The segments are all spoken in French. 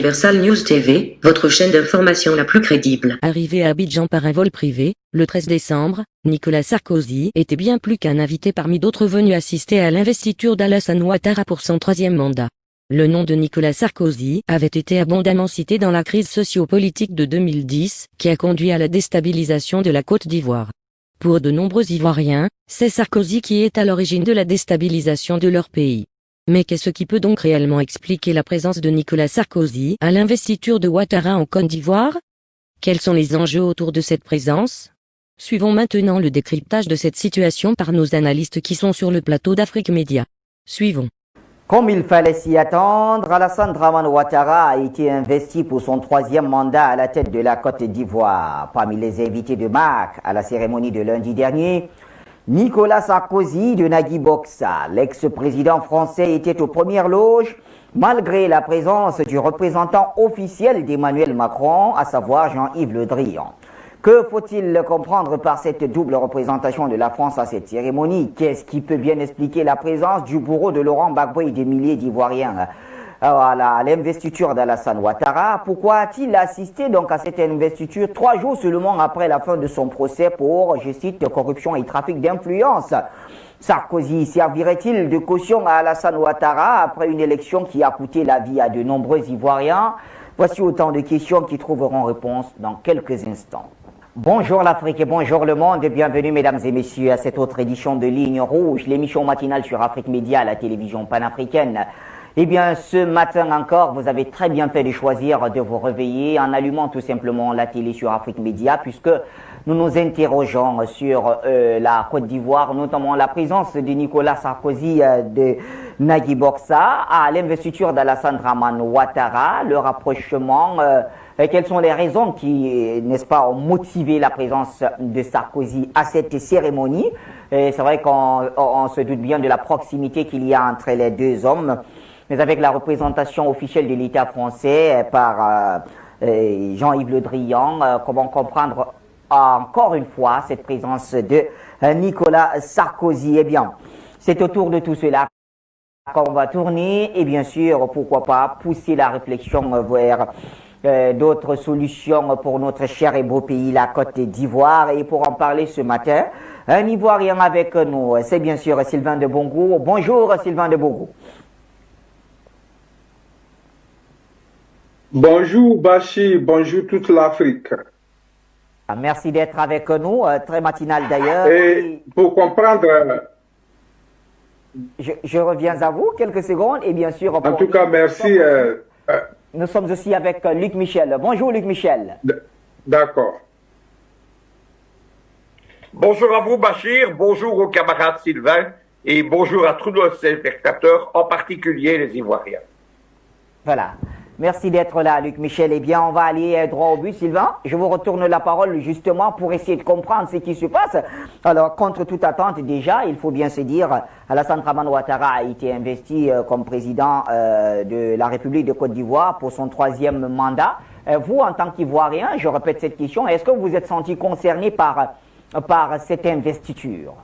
Universal News TV, votre chaîne d'information la plus crédible. Arrivé à Abidjan par un vol privé, le 13 décembre, Nicolas Sarkozy était bien plus qu'un invité parmi d'autres venus assister à l'investiture d'Alassane Ouattara pour son 3e mandat. Le nom de Nicolas Sarkozy avait été abondamment cité dans la crise socio-politique de 2010, qui a conduit à la déstabilisation de la Côte d'Ivoire. Pour de nombreux Ivoiriens, c'est Sarkozy qui est à l'origine de la déstabilisation de leur pays. Mais qu'est-ce qui peut donc réellement expliquer la présence de Nicolas Sarkozy à l'investiture de Ouattara en Côte d'Ivoire? Quels sont les enjeux autour de cette présence? Suivons maintenant le décryptage de cette situation par nos analystes qui sont sur le plateau d'Afrique Média. Suivons. Comme il fallait s'y attendre, Alassane Dramane Ouattara a été investi pour son 3e mandat à la tête de la Côte d'Ivoire. Parmi les invités de marque à la cérémonie de lundi dernier, Nicolas Sarkozy de Nagui Boxa, l'ex-président français, était aux premières loges, malgré la présence du représentant officiel d'Emmanuel Macron, à savoir Jean-Yves Le Drian. Que faut-il comprendre par cette double représentation de la France à cette cérémonie? Qu'est-ce qui peut bien expliquer la présence du bourreau de Laurent Gbagbo et des milliers d'Ivoiriens à l'investiture d'Alassane Ouattara? Pourquoi a-t-il assisté donc à cette investiture 3 jours seulement après la fin de son procès pour, je cite, corruption et trafic d'influence? Sarkozy servirait-il de caution à Alassane Ouattara après une élection qui a coûté la vie à de nombreux Ivoiriens? Voici autant de questions qui trouveront réponse dans quelques instants. Bonjour l'Afrique et bonjour le monde et bienvenue mesdames et messieurs à cette autre édition de Ligne Rouge, l'émission matinale sur Afrique Média, la télévision panafricaine. Eh bien, ce matin encore, vous avez très bien fait de choisir de vous réveiller en allumant tout simplement la télé sur Afrique Média, puisque nous nous interrogeons sur la Côte d'Ivoire, notamment la présence de Nicolas Sarkozy de Nagui Boxa à l'investiture d'Alassane Dramane Ouattara, le rapprochement. Quelles sont les raisons qui, n'est-ce pas, ont motivé la présence de Sarkozy à cette cérémonie? C'est vrai qu'on se doute bien de la proximité qu'il y a entre les deux hommes, mais avec la représentation officielle de l'État français par Jean-Yves Le Drian, comment comprendre encore une fois cette présence de Nicolas Sarkozy? Eh bien, c'est autour de tout cela qu'on va tourner et bien sûr, pourquoi pas, pousser la réflexion vers d'autres solutions pour notre cher et beau pays, la Côte d'Ivoire. Et pour en parler ce matin, un Ivoirien avec nous, c'est bien sûr Sylvain de Bongo. Bonjour Sylvain de Bongo. Bonjour Bachir, bonjour toute l'Afrique. Merci d'être avec nous, très matinal d'ailleurs. Et pour comprendre... Je reviens à vous quelques secondes et bien sûr... En tout cas, merci. Nous sommes aussi avec Luc Michel. Bonjour Luc Michel. D'accord. Bonjour à vous Bachir, bonjour au camarade Sylvain et bonjour à tous nos spectateurs, en particulier les Ivoiriens. Voilà. Merci d'être là, Luc Michel. Eh bien, on va aller droit au but, Sylvain. Je vous retourne la parole justement pour essayer de comprendre ce qui se passe. Alors, contre toute attente, déjà, il faut bien se dire, Alassane Dramane Ouattara a été investi comme président de la République de Côte d'Ivoire pour son 3e mandat. Vous, en tant qu'Ivoirien, je répète cette question, est-ce que vous êtes senti concerné par cette investiture?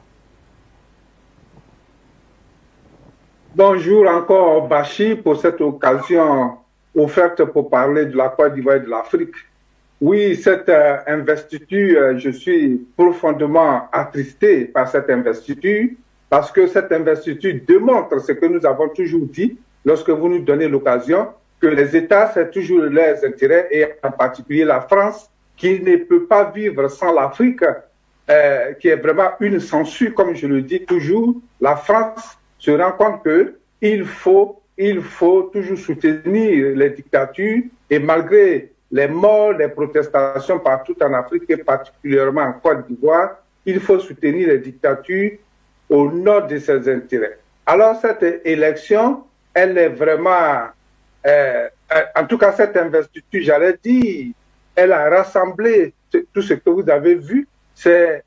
Bonjour encore Bachir pour cette occasion offerte pour parler de la Côte d'Ivoire et de l'Afrique. Oui, cette investiture, je suis profondément attristé par cette investiture parce que cette investiture démontre ce que nous avons toujours dit lorsque vous nous donnez l'occasion, que les États, c'est toujours leurs intérêts et en particulier la France qui ne peut pas vivre sans l'Afrique, qui est vraiment une censure, comme je le dis toujours. La France se rend compte qu'il faut toujours soutenir les dictatures et malgré les morts, les protestations partout en Afrique et particulièrement en Côte d'Ivoire, il faut soutenir les dictatures au nom de ses intérêts. Alors cette élection, elle est vraiment, en tout cas cette investiture, j'allais dire, elle a rassemblé tout ce que vous avez vu. C'est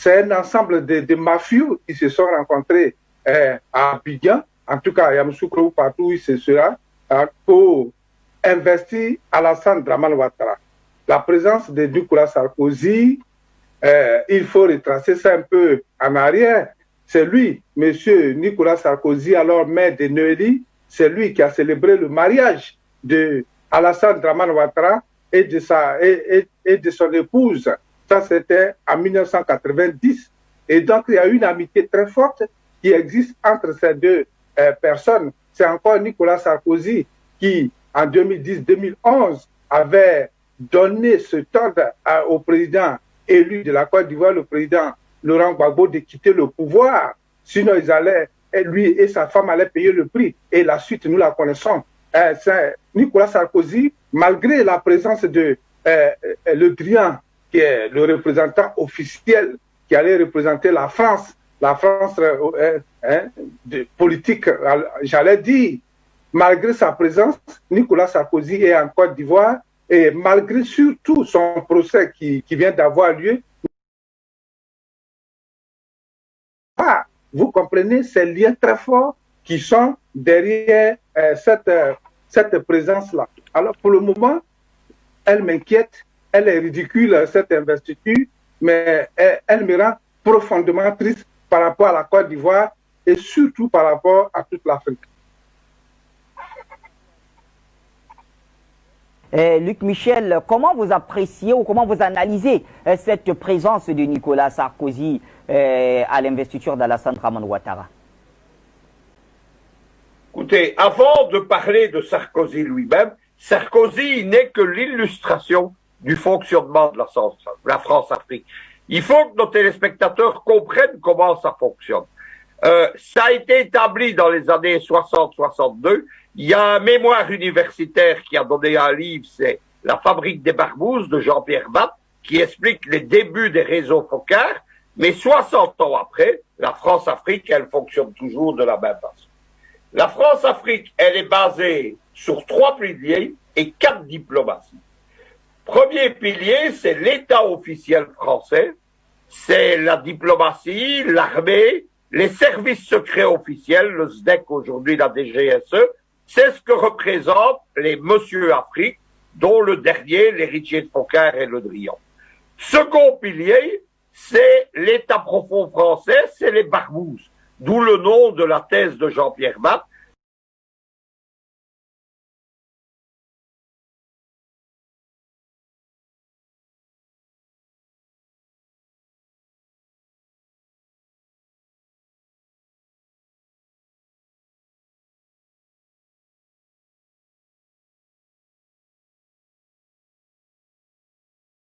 un ensemble de mafieux qui se sont rencontrés à Abidjan. En tout cas, à Yamoussoukro, partout où ce sera, pour investir Alassane Dramane Ouattara. La présence de Nicolas Sarkozy, il faut retracer ça un peu en arrière. C'est lui, monsieur Nicolas Sarkozy, alors maire de Neuilly, c'est lui qui a célébré le mariage de Alassane Dramane Ouattara et de son épouse. Ça, c'était en 1990. Et donc, il y a une amitié très forte qui existe entre ces deux personnes. C'est encore Nicolas Sarkozy qui, en 2010-2011, avait donné ce temps au président élu de la Côte d'Ivoire, le président Laurent Gbagbo, de quitter le pouvoir. Sinon, lui et sa femme allaient payer le prix. Et la suite, nous la connaissons. Nicolas Sarkozy, malgré la présence de Le Drian, qui est le représentant officiel qui allait représenter la France politique, j'allais dire, malgré sa présence, Nicolas Sarkozy est en Côte d'Ivoire et malgré surtout son procès qui vient d'avoir lieu, vous comprenez ces liens très forts qui sont derrière cette présence-là. Alors pour le moment, elle m'inquiète, elle est ridicule, cette investiture, mais elle me rend profondément triste par rapport à la Côte d'Ivoire et surtout par rapport à toute l'Afrique. Luc Michel, comment vous appréciez ou comment vous analysez cette présence de Nicolas Sarkozy à l'investiture d'Alassane Dramane Ouattara? Écoutez, avant de parler de Sarkozy lui-même, Sarkozy n'est que l'illustration du fonctionnement de la France-Afrique. Il faut que nos téléspectateurs comprennent comment ça fonctionne. Ça a été établi dans les années 60-62. Il y a un mémoire universitaire qui a donné un livre, c'est La fabrique des barbouzes de Jean-Pierre Batte, qui explique les débuts des réseaux Foccart. Mais 60 ans après, la France-Afrique, elle fonctionne toujours de la même façon. La France-Afrique, elle est basée sur 3 piliers et 4 diplomaties. Premier pilier, c'est l'État officiel français, c'est la diplomatie, l'armée, les services secrets officiels, le SDEC aujourd'hui, la DGSE, c'est ce que représentent les Monsieur Afrique, dont le dernier, l'héritier de Foccart et Le Drian. Second pilier, c'est l'État profond français, c'est les barbouzes, d'où le nom de la thèse de Jean-Pierre Batte.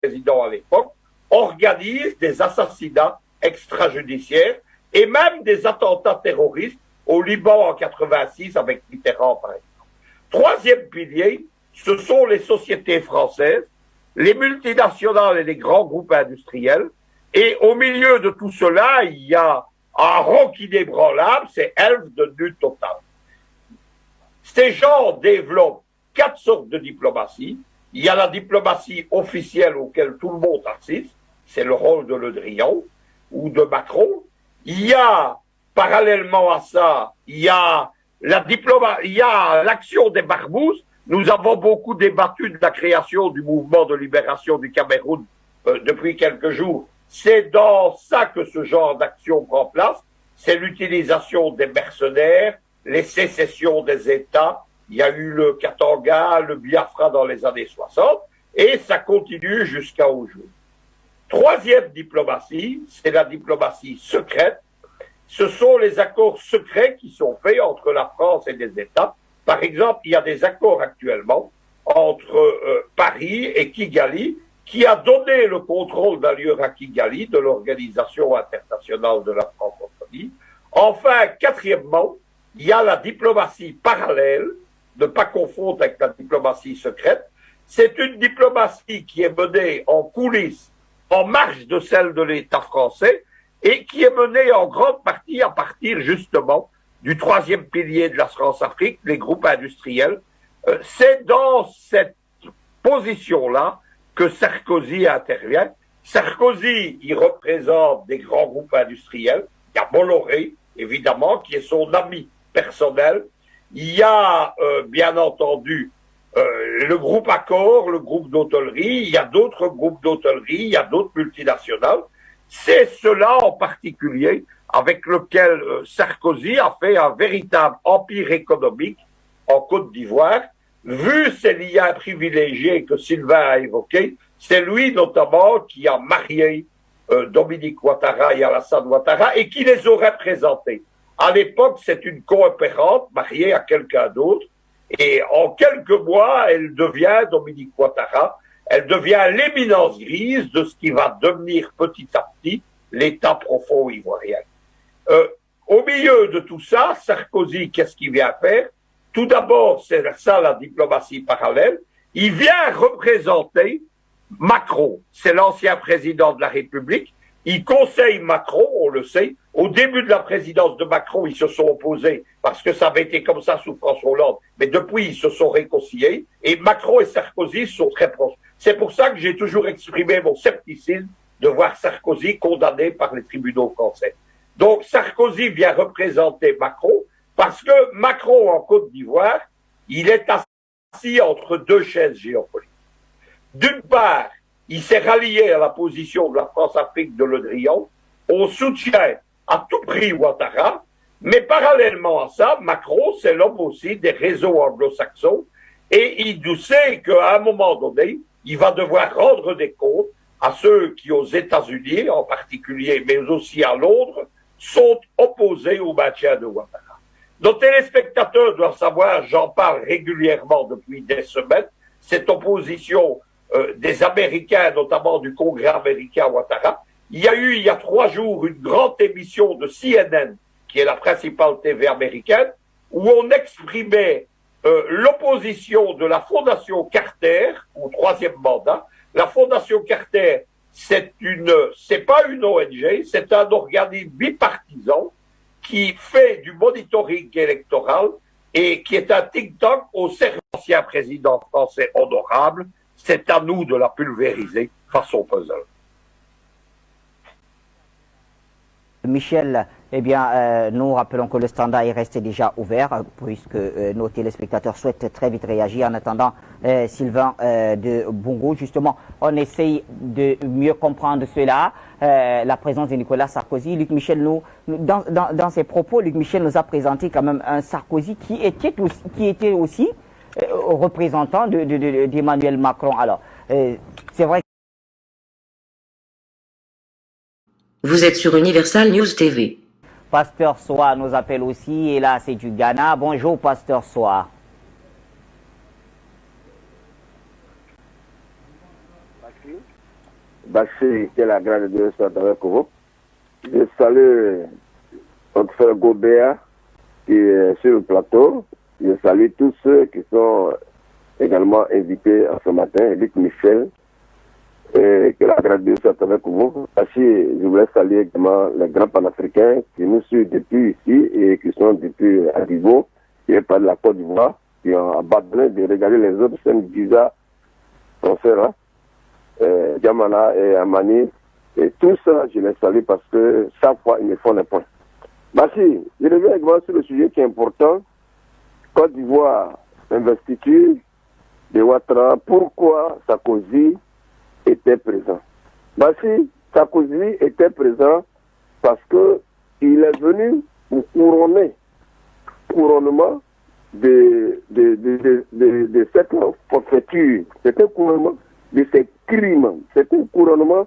Président à l'époque, organise des assassinats extrajudiciaires et même des attentats terroristes au Liban en 86 avec Mitterrand, par exemple. Troisième pilier, ce sont les sociétés françaises, les multinationales et les grands groupes industriels. Et au milieu de tout cela, il y a un rang inébranlable, c'est Elf de nu total. Ces gens développent 4 sortes de diplomatie. Il y a la diplomatie officielle auquel tout le monde assiste, c'est le rôle de Le Drian ou de Macron. Il y a, parallèlement à ça, il y a l'action des barbouzes. Nous avons beaucoup débattu de la création du mouvement de libération du Cameroun depuis quelques jours. C'est dans ça que ce genre d'action prend place. C'est l'utilisation des mercenaires, les sécessions des États. Il y a eu le Katanga, le Biafra dans les années 60, et ça continue jusqu'à aujourd'hui. Troisième diplomatie, c'est la diplomatie secrète. Ce sont les accords secrets qui sont faits entre la France et des États. Par exemple, il y a des accords actuellement entre Paris et Kigali, qui a donné le contrôle d'un lieu à Kigali de l'Organisation internationale de la francophonie. Enfin, quatrièmement, il y a la diplomatie parallèle, ne pas confondre avec la diplomatie secrète. C'est une diplomatie qui est menée en coulisses, en marge de celle de l'État français, et qui est menée en grande partie à partir justement du troisième pilier de la France-Afrique, les groupes industriels. C'est dans cette position-là que Sarkozy intervient. Sarkozy, il représente des grands groupes industriels. Il y a Bolloré, évidemment, qui est son ami personnel. Il y a, bien entendu, le groupe Accor, le groupe d'hôtellerie, il y a d'autres groupes d'hôtellerie, il y a d'autres multinationales. C'est cela en particulier avec lequel Sarkozy a fait un véritable empire économique en Côte d'Ivoire vu ces liens privilégiés que Sylvain a évoqués, c'est lui notamment qui a marié Dominique Ouattara et Alassane Ouattara et qui les aurait présentés. À l'époque, c'est une coopérante mariée à quelqu'un d'autre et en quelques mois, elle devient, Dominique Ouattara, elle devient l'éminence grise de ce qui va devenir petit à petit l'État profond ivoirien. Au milieu de tout ça, Sarkozy, qu'est-ce qu'il vient faire? Tout d'abord, c'est ça la diplomatie parallèle. Il vient représenter Macron. C'est l'ancien président de la République. Il conseille Macron, on le sait. Au début de la présidence de Macron, ils se sont opposés parce que ça avait été comme ça sous François Hollande. Mais depuis, ils se sont réconciliés et Macron et Sarkozy sont très proches. C'est pour ça que j'ai toujours exprimé mon scepticisme de voir Sarkozy condamné par les tribunaux français. Donc Sarkozy vient représenter Macron parce que Macron en Côte d'Ivoire, il est assis entre deux chaises géopolitiques. D'une part, il s'est rallié à la position de la France-Afrique de Le Drian. On soutient à tout prix Ouattara, mais parallèlement à ça, Macron, c'est l'homme aussi des réseaux anglo-saxons et il sait qu'à un moment donné, il va devoir rendre des comptes à ceux qui, aux États-Unis en particulier, mais aussi à Londres, sont opposés au maintien de Ouattara. Nos téléspectateurs doivent savoir, j'en parle régulièrement depuis des semaines, cette opposition des Américains, notamment du Congrès américain à Ouattara. Il y a eu, il y a 3 jours, une grande émission de CNN, qui est la principale TV américaine, où on exprimait l'opposition de la Fondation Carter au 3e mandat. La Fondation Carter, c'est pas une ONG, c'est un organisme bipartisan qui fait du monitoring électoral et qui est un think tank au service de l'ancien président français honorable. C'est à nous de la pulvériser façon puzzle. Michel, eh bien, nous rappelons que le standard est resté déjà ouvert puisque nos téléspectateurs souhaitent très vite réagir. En attendant, Sylvain de Bongo, justement, on essaye de mieux comprendre cela, la présence de Nicolas Sarkozy. Luc Michel, dans ses propos, Luc Michel nous a présenté quand même un Sarkozy qui était aussi représentant d'Emmanuel Macron. Alors, c'est vrai. Vous êtes sur Universal News TV. Pasteur Soa nous appelle aussi, et là c'est du Ghana. Bonjour Pasteur Soa. Bachir, que la grâce de Dieu soit avec vous. Je salue notre frère Gobert qui est sur le plateau. Je salue tous ceux qui sont également invités ce matin, Luc Michel. Et que la grâce de Dieu soit avec vous. Bachir, je voulais saluer également les grands panafricains qui nous suivent depuis ici et qui sont depuis à Divo, qui est pas de la Côte d'Ivoire, qui ont abandonné de regarder les autres scènes bizarres, français là. Diamana et Amani, et tout ça, je les salue parce que chaque fois, ils me font les points. Bachir, je reviens également sur le sujet qui est important. Côte d'Ivoire, investiture de Ouattara, pourquoi Sarkozy était présent? Bachir, Sarkozy était présent parce que il est venu pour couronnement de cette forfaiture, c'est un couronnement de ces crimes, c'est un couronnement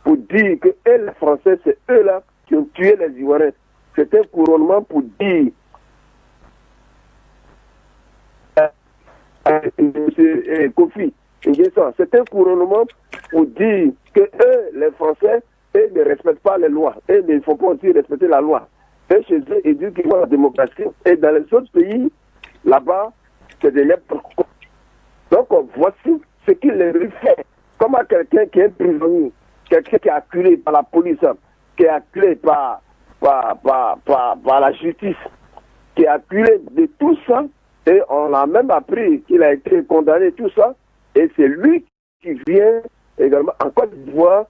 pour dire que les Français, c'est eux-là qui ont tué les Ivoiriens. C'est un couronnement pour dire Kofi, c'est un couronnement pour dire que eux, les Français, eux ne respectent pas les lois. Eux ne font pas aussi respecter la loi. Et chez eux, ils disent qu'ils ont la démocratie. Et dans les autres pays, là-bas, c'est de n'importe quoi. Donc, voici ce qu'il leur fait. Comment quelqu'un qui est prisonnier, quelqu'un qui est acculé par la police, qui est acculé par la justice, qui est acculé de tout ça, et on a même appris qu'il a été condamné, tout ça, et c'est lui qui vient également en Côte d'Ivoire.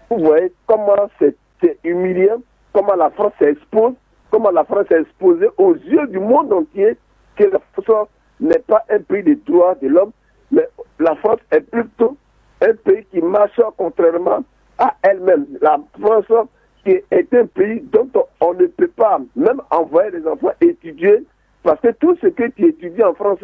Vous voyez comment c'est humiliant, comment la France s'expose, comment la France est exposée aux yeux du monde entier, que la France n'est pas un pays des droits de l'homme, mais la France est plutôt un pays qui marche contrairement à elle-même. La France qui est un pays dont on ne peut pas même envoyer les enfants étudier, parce que tout ce que tu étudies en France,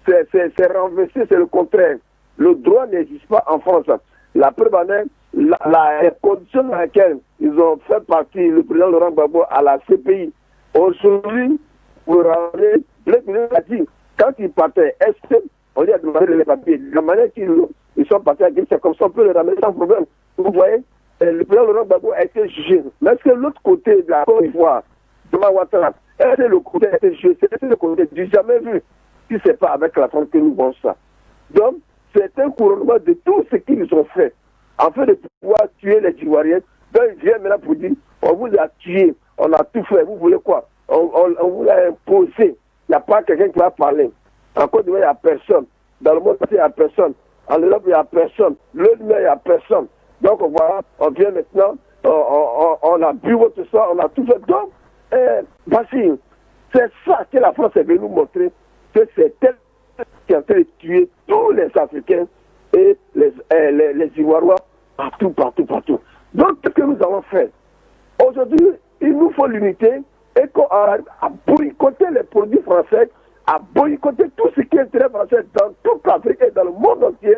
c'est renversé, c'est le contraire. Le droit n'existe pas en France. La preuve en est, les conditions dans lesquelles ils ont fait partie, le président Laurent Gbagbo à la CPI, aujourd'hui, pour ramener, le président a dit, quand il partait, est-ce qu'on lui a demandé les papiers, la manière qu'ils sont partis avec c'est comme ça, on peut le ramener sans problème. Vous voyez, le président Laurent Gbagbo a été jugé. Mais est-ce que l'autre côté de la Côte d'Ivoire, Thomas Ouattara, est-ce que le côté a été jugé? C'est le côté du jamais vu. Si ce n'est pas avec la France que nous voyons ça. Donc, c'est un couronnement de tout ce qu'ils ont fait. En fait de pouvoir tuer les Ivoiriens, donc ils viennent maintenant pour dire, on vous a tué, on a tout fait, vous voulez quoi? On vous l'a imposé. Il n'y a pas quelqu'un qui va parler. En Côte d'Ivoire, il n'y a personne. Dans le monde entier, il n'y a personne. En Europe, il n'y a personne. L'autre, il n'y a personne. Donc, voilà, on vient maintenant, on a bu votre sang, on a tout fait. Donc, Basile, c'est ça que la France est venue nous montrer, que c'est elle qui est en train de tuer tous les Africains et les Ivoiriens partout. Donc, ce que nous avons fait, aujourd'hui, il nous faut l'unité et qu'on arrive à boycotter les produits français, à boycotter tout ce qui est intérêt français dans toute l'Afrique et dans le monde entier,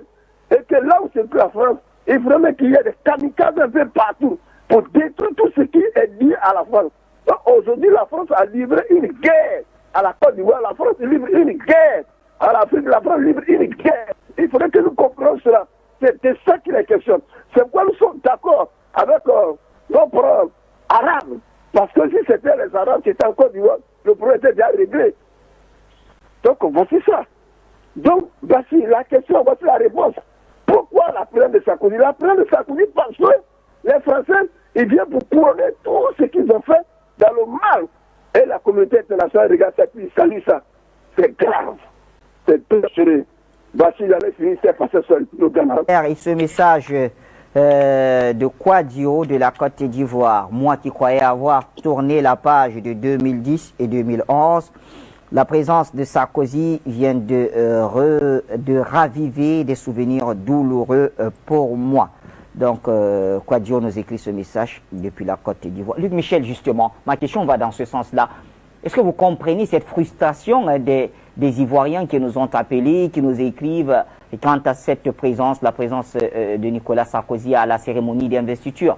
et que là où c'est que la France, il faudrait qu'il y ait des kamikazes un peu partout pour détruire tout ce qui est lié à la France. Aujourd'hui, la France a livré une guerre à la Côte d'Ivoire, la France livre une guerre à l'Afrique, la France livre une guerre. Il faudrait que nous comprenions cela. C'est de ça qu'il est question. C'est pourquoi nous sommes d'accord avec nos propres Arabes. Parce que si c'était les Arabes qui étaient en Côte d'Ivoire, le problème était déjà réglé. Donc, voici ça. Donc, voici la question, voici la réponse. Pourquoi la plainte de Sarkozy? La plainte de Sarkozy parce que les Français, ils viennent pour couronner tout ce qu'ils ont fait dans le mal. Et la communauté internationale regarde ça et salue ça. C'est grave. C'est dangereux. Voici l'année finie, c'est passé seul. Et ce message de Kouadio de la Côte d'Ivoire, moi qui croyais avoir tourné la page de 2010 et 2011, la présence de Sarkozy vient de raviver des souvenirs douloureux pour moi. Donc, Kouadio nous écrit ce message depuis la Côte d'Ivoire. Luc Michel, justement, ma question va dans ce sens-là. Est-ce que vous comprenez cette frustration des Ivoiriens qui nous ont appelés, qui nous écrivent quant à cette présence, la présence de Nicolas Sarkozy à la cérémonie d'investiture?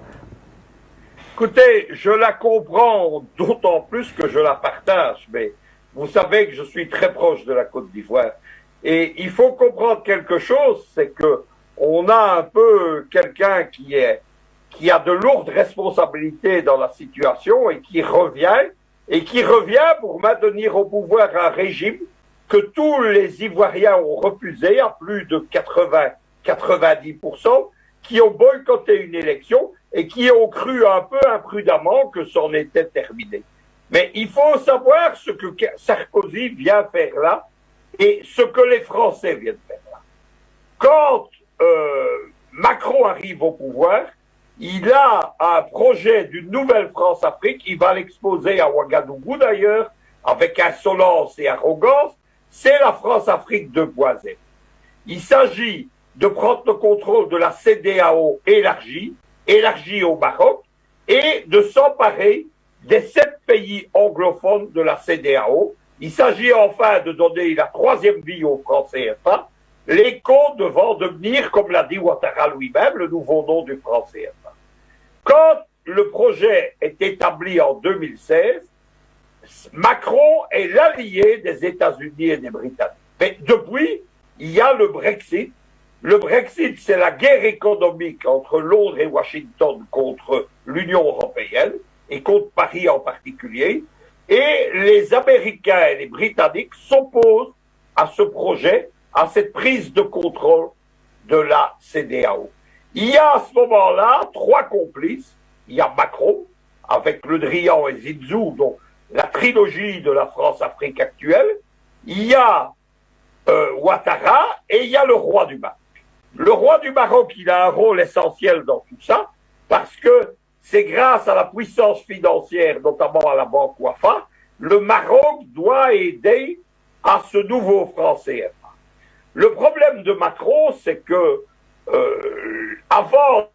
Écoutez, je la comprends d'autant plus que je la partage, mais vous savez que je suis très proche de la Côte d'Ivoire. Et il faut comprendre quelque chose, c'est que on a un peu quelqu'un qui a de lourdes responsabilités dans la situation et qui revient pour maintenir au pouvoir un régime que tous les Ivoiriens ont refusé à plus de 90%, qui ont boycotté une élection et qui ont cru un peu imprudemment que c'en était terminé. Mais il faut savoir ce que Sarkozy vient faire là et ce que les Français viennent faire là. Quand Macron arrive au pouvoir, il a un projet d'une nouvelle France-Afrique, il va l'exposer à Ouagadougou d'ailleurs, avec insolence et arrogance, c'est la France-Afrique 2.0. Il s'agit de prendre le contrôle de la CEDEAO élargie au Maroc, et de s'emparer des 7 pays anglophones de la CEDEAO. Il s'agit enfin de donner la troisième vie au franc CFA, l'écho devant devenir, comme l'a dit Ouattara lui-même, le nouveau nom du franc CFA. Quand le projet est établi en 2016, Macron est l'allié des États-Unis et des Britanniques. Mais depuis, il y a le Brexit. Le Brexit, c'est la guerre économique entre Londres et Washington contre l'Union européenne et contre Paris en particulier. Et les Américains et les Britanniques s'opposent à ce projet, à cette prise de contrôle de la CEDEAO. Il y a à ce moment-là 3 complices. Il y a Macron, avec Le Drian et Zizou, donc la trilogie de la France-Afrique actuelle. Il y a Ouattara et il y a le roi du Maroc. Le roi du Maroc, il a un rôle essentiel dans tout ça, parce que c'est grâce à la puissance financière, notamment à la banque Wafa, le Maroc doit aider à ce nouveau franc CFA. Le problème de Macron, c'est que avant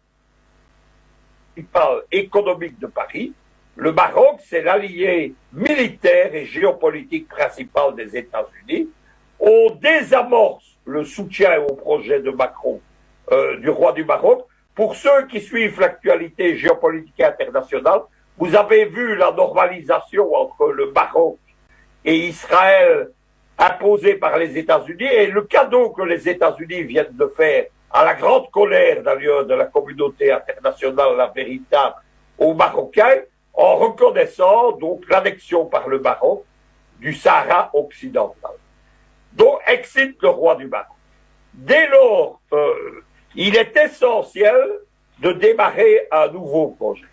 le principal économique de Paris, le Maroc, c'est l'allié militaire et géopolitique principal des États-Unis. on désamorce le soutien au projet de Macron, du roi du Maroc. Pour ceux qui suivent l'actualité géopolitique internationale, vous avez vu la normalisation entre le Maroc et Israël imposée par les États-Unis et le cadeau que les États-Unis viennent de faire à la grande colère d'ailleurs de la communauté internationale, la véritable, aux Marocains, en reconnaissant donc l'annexion par le Maroc du Sahara occidental. Donc excite le roi du Maroc. Dès lors, il est essentiel de démarrer un nouveau projet.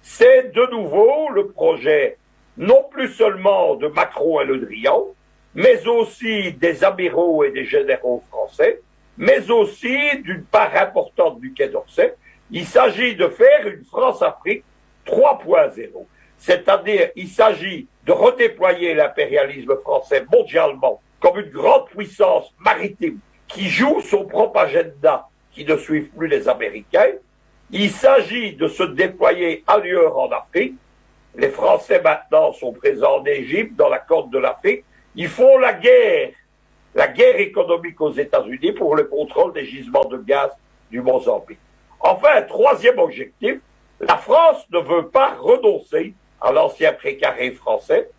C'est de nouveau le projet non plus seulement de Macron et Le Drian, mais aussi des amiraux et des généraux français, mais aussi d'une part importante du Quai d'Orsay. Il s'agit de faire une France-Afrique 3.0. C'est-à-dire, il s'agit de redéployer l'impérialisme français mondialement comme une grande puissance maritime qui joue son propre agenda, qui ne suivent plus les Américains. Il s'agit de se déployer ailleurs en Afrique. Les Français maintenant sont présents en Égypte, dans la Corne de l'Afrique. Ils font la guerre économique aux États-Unis pour le contrôle des gisements de gaz du Mozambique. Enfin, troisième objectif, la France ne veut pas renoncer à l'ancien précaré français.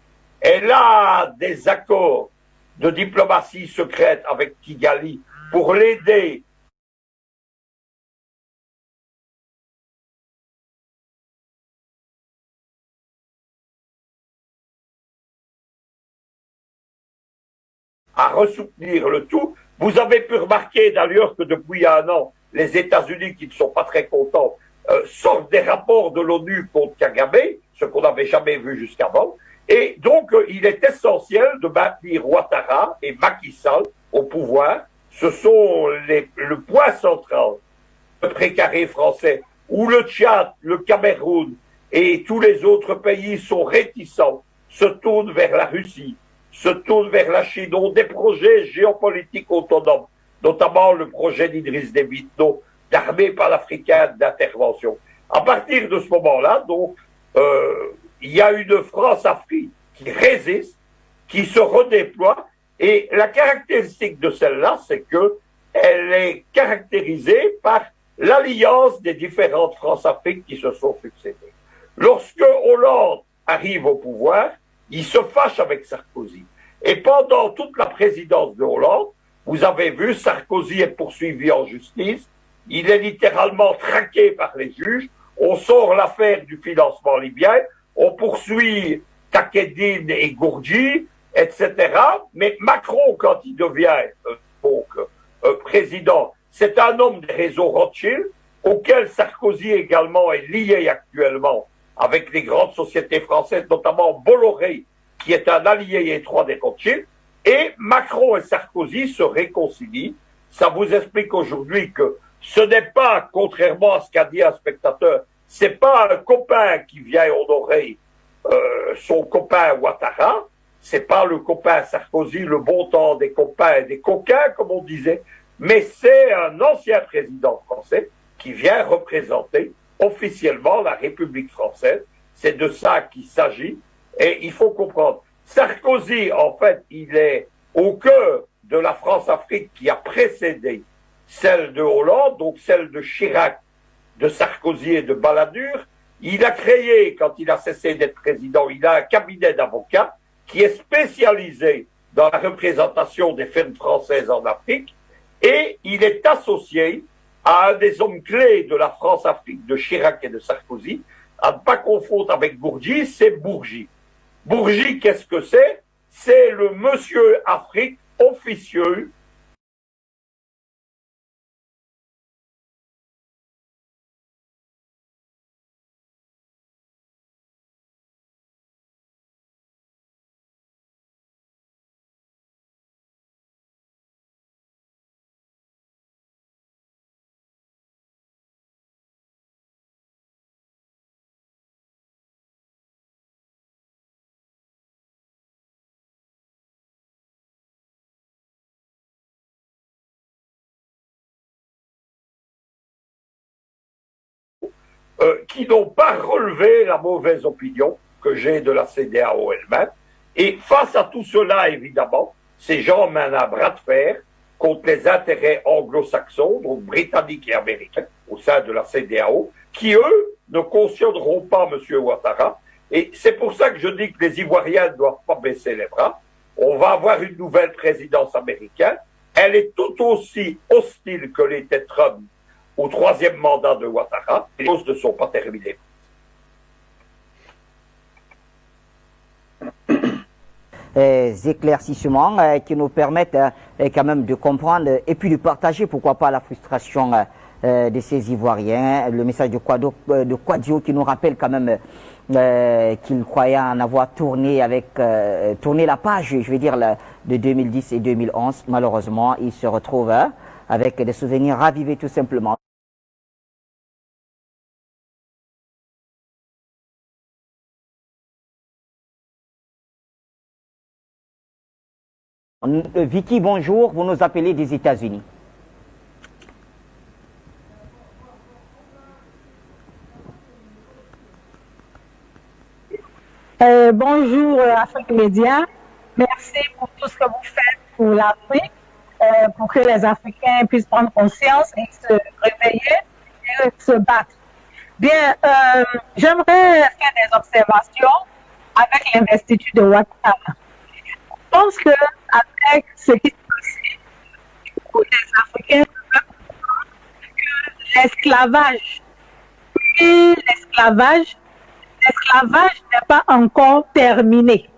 Elle a des accords de diplomatie secrète avec Kigali pour l'aider à ressoutenir le tout. Vous avez pu remarquer d'ailleurs que depuis un an, les États-Unis, qui ne sont pas très contents, sortent des rapports de l'ONU contre Kagame, ce qu'on n'avait jamais vu jusqu'avant. Et donc, il est essentiel de maintenir Ouattara et Macky Sall au pouvoir. Ce sont le point central, le précaré français, où le Tchad, le Cameroun et tous les autres pays sont réticents, se tournent vers la Russie, se tournent vers la Chine, ont des projets géopolitiques autonomes, notamment le projet d'Idriss Déby Itno, d'armée panafricaine d'intervention. À partir de ce moment-là, donc, il y a une France-Afrique qui résiste, qui se redéploie, et la caractéristique de celle-là, c'est que elle est caractérisée par l'alliance des différentes France-Afrique qui se sont succédées. Lorsque Hollande arrive au pouvoir, il se fâche avec Sarkozy. Et pendant toute la présidence de Hollande, vous avez vu, Sarkozy est poursuivi en justice, il est littéralement traqué par les juges, on sort l'affaire du financement libyen, on poursuit Takedine et Gourdji, etc. Mais Macron, quand il devient président, c'est un homme des réseaux Rothschild, auquel Sarkozy également est lié actuellement avec les grandes sociétés françaises, notamment Bolloré, qui est un allié étroit des Rothschild, et Macron et Sarkozy se réconcilient. Ça vous explique aujourd'hui que ce n'est pas, contrairement à ce qu'a dit un spectateur, c'est pas un copain qui vient honorer son copain Ouattara, c'est pas le copain Sarkozy, le bon temps des copains et des coquins, comme on disait, mais c'est un ancien président français qui vient représenter officiellement la République française. C'est de ça qu'il s'agit. Et il faut comprendre, Sarkozy, en fait, il est au cœur de la France-Afrique qui a précédé celle de Hollande, donc celle de Chirac, de Sarkozy et de Balladur. Il a créé, quand il a cessé d'être président, il a un cabinet d'avocats qui est spécialisé dans la représentation des fermes françaises en Afrique, et il est associé à un des hommes clés de la France-Afrique, de Chirac et de Sarkozy, à ne pas confondre avec Bourgi, c'est Bourgi. Bourgi, qu'est-ce que c'est? C'est le monsieur Afrique officieux qui n'ont pas relevé la mauvaise opinion que j'ai de la CEDEAO elle-même. Et face à tout cela, évidemment, ces gens mènent un bras de fer contre les intérêts anglo-saxons, donc britanniques et américains, au sein de la CEDEAO, qui, eux, ne cautionneront pas M. Ouattara. Et c'est pour ça que je dis que les Ivoiriens ne doivent pas baisser les bras. On va avoir une nouvelle présidence américaine. Elle est tout aussi hostile que l'était Trump au 3e mandat de Ouattara. Les choses ne sont pas terminées. Éclaircissements qui nous permettent quand même de comprendre et puis de partager, pourquoi pas, la frustration de ces Ivoiriens. Le message de Kouadio qui nous rappelle quand même qu'il croyait en avoir tourné la page, je vais dire, de 2010 et 2011. Malheureusement, il se retrouve avec des souvenirs ravivés tout simplement. Vicky, bonjour, vous nous appelez des États-Unis. Bonjour Afrique Média, merci pour tout ce que vous faites pour l'Afrique, pour que les Africains puissent prendre conscience et se réveiller et se battre. Bien, j'aimerais faire des observations avec l'investiture de Ouattara. Je pense que avec ce qui se passe, pour les Africains peuvent comprendre que l'esclavage n'est pas encore terminé.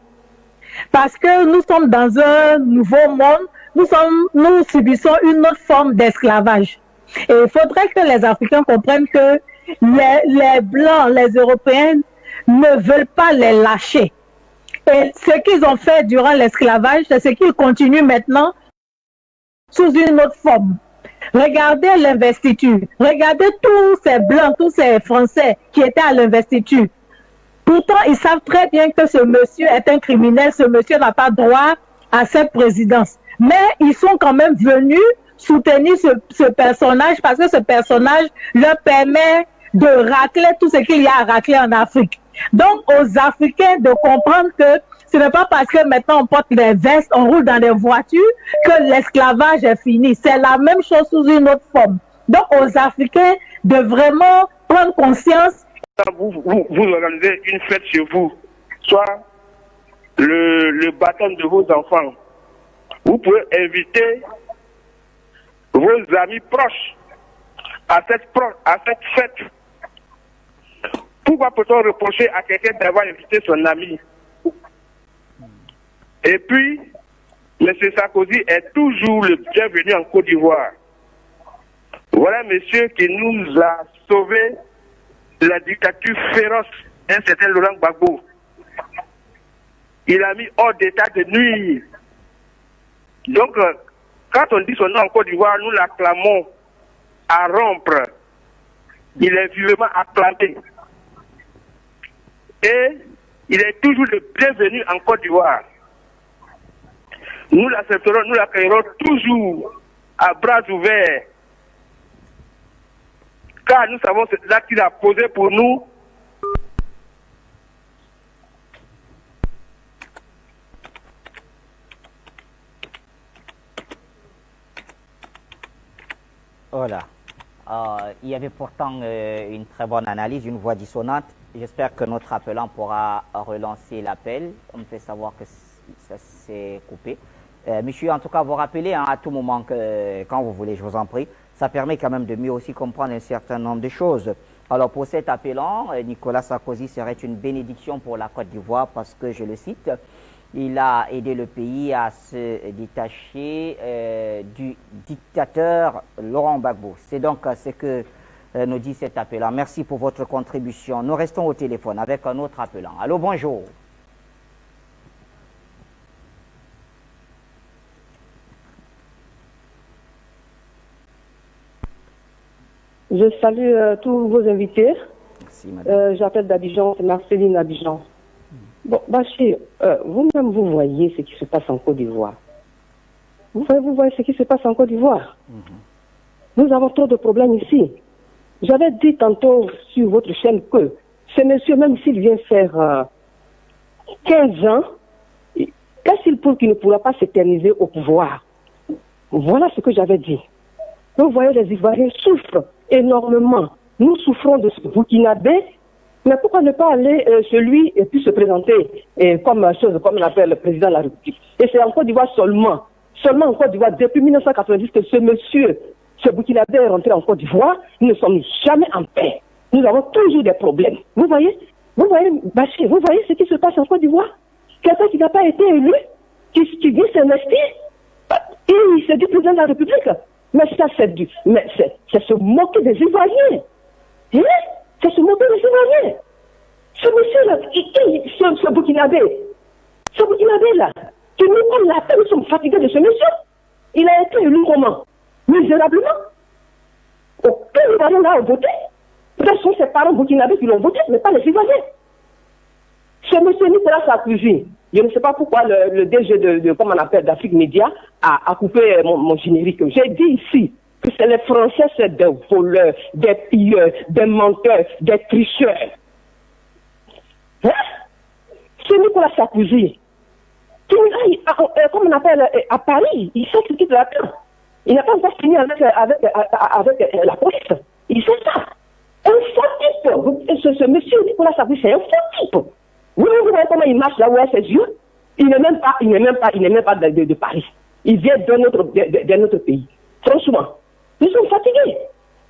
Parce que nous sommes dans un nouveau monde, nous subissons une autre forme d'esclavage. Et il faudrait que les Africains comprennent que les Blancs, les Européens ne veulent pas les lâcher. Et ce qu'ils ont fait durant l'esclavage, c'est ce qu'ils continuent maintenant sous une autre forme. Regardez l'investiture. Regardez tous ces Blancs, tous ces Français qui étaient à l'investiture. Pourtant, ils savent très bien que ce monsieur est un criminel, ce monsieur n'a pas droit à cette présidence. Mais ils sont quand même venus soutenir ce personnage parce que ce personnage leur permet de racler tout ce qu'il y a à racler en Afrique. Donc, aux Africains de comprendre que ce n'est pas parce que maintenant on porte des vestes, on roule dans des voitures, que l'esclavage est fini. C'est la même chose sous une autre forme. Donc, aux Africains de vraiment prendre conscience. Vous organisez une fête chez vous, soit le baptême de vos enfants. Vous pouvez inviter vos amis proches à cette fête. Pourquoi peut-on reprocher à quelqu'un d'avoir invité son ami? Et puis, M. Sarkozy est toujours le bienvenu en Côte d'Ivoire. Voilà un monsieur qui nous a sauvés de la dictature féroce, un certain Laurent Gbagbo. Il a mis hors d'état de nuire. Donc, quand on dit son nom en Côte d'Ivoire, nous l'acclamons à rompre. Il est vivement acclamé. Et il est toujours le bienvenu en Côte d'Ivoire. Nous l'accepterons, nous l'accueillerons toujours à bras ouverts. Car nous savons l'acte qu'il a posé pour nous. Voilà. Il y avait pourtant une très bonne analyse, une voix dissonante. J'espère que notre appelant pourra relancer l'appel. On me fait savoir que ça s'est coupé. Monsieur, en tout cas, vous rappelez à tout moment que, quand vous voulez, je vous en prie, ça permet quand même de mieux aussi comprendre un certain nombre de choses. Alors, pour cet appelant, Nicolas Sarkozy serait une bénédiction pour la Côte d'Ivoire parce que, je le cite, il a aidé le pays à se détacher du dictateur Laurent Gbagbo. C'est donc ce que nous dit cet appelant. Merci pour votre contribution. Nous restons au téléphone avec un autre appelant. Allô, bonjour. Je salue tous vos invités. Merci, madame. J'appelle d'Abidjan, c'est Marceline d'Abidjan. Bon, Bachir, vous-même, vous voyez ce qui se passe en Côte d'Ivoire. Vous voyez ce qui se passe en Côte d'Ivoire. Nous avons trop de problèmes ici. J'avais dit tantôt sur votre chaîne que ce monsieur, même s'il vient faire 15 ans, Qu'est-ce qu'il prouve qu'il ne pourra pas s'éterniser au pouvoir? Voilà ce que j'avais dit. Vous voyez, les Ivoiriens souffrent énormément. Nous souffrons de ce Burkinabé, mais pourquoi ne pas aller chez lui et puis se présenter comme on appelle le président de la République? Et c'est en Côte d'Ivoire seulement en Côte d'Ivoire, depuis 1990, que ce Burkinabé est rentré en Côte d'Ivoire. Nous ne sommes jamais en paix. Nous avons toujours des problèmes. Vous voyez, Bachir, vous voyez ce qui se passe en Côte d'Ivoire? Quelqu'un qui n'a pas été élu, qui vient s'investir, et il se dit président de la République. Mais ça, c'est se moquer des Ivoiriens. Hein? C'est se moquer des Ivoiriens. Ce monsieur-là, ce Burkinabé-là, qui nous donne la peine, nous sommes fatigués de ce monsieur. Il a été élu comment? Misérablement. Aucun Ivoirien n'a voté. Peut-être ce sont ses parents burkinabés qui l'ont voté, mais pas les Ivoiriens. Ce monsieur Nicolas Sarkozy, je ne sais pas pourquoi le DG de comment on appelle, d'Afrique Média a coupé mon générique. J'ai dit ici que c'est les Français, c'est des voleurs, des pilleurs, des menteurs, des tricheurs. Hein? C'est Nicolas Sarkozy. Comme on appelle à Paris, il sait ce qu'il doit faire. Il n'a pas encore fini avec la police. Il sait ça. Un faux type. Ce monsieur Nicolas Sarkozy, c'est un faux type. Vous voyez comment il marche là où est ses yeux? Il n'est même pas de Paris. Il vient d'un autre pays. Franchement, nous sommes fatigués.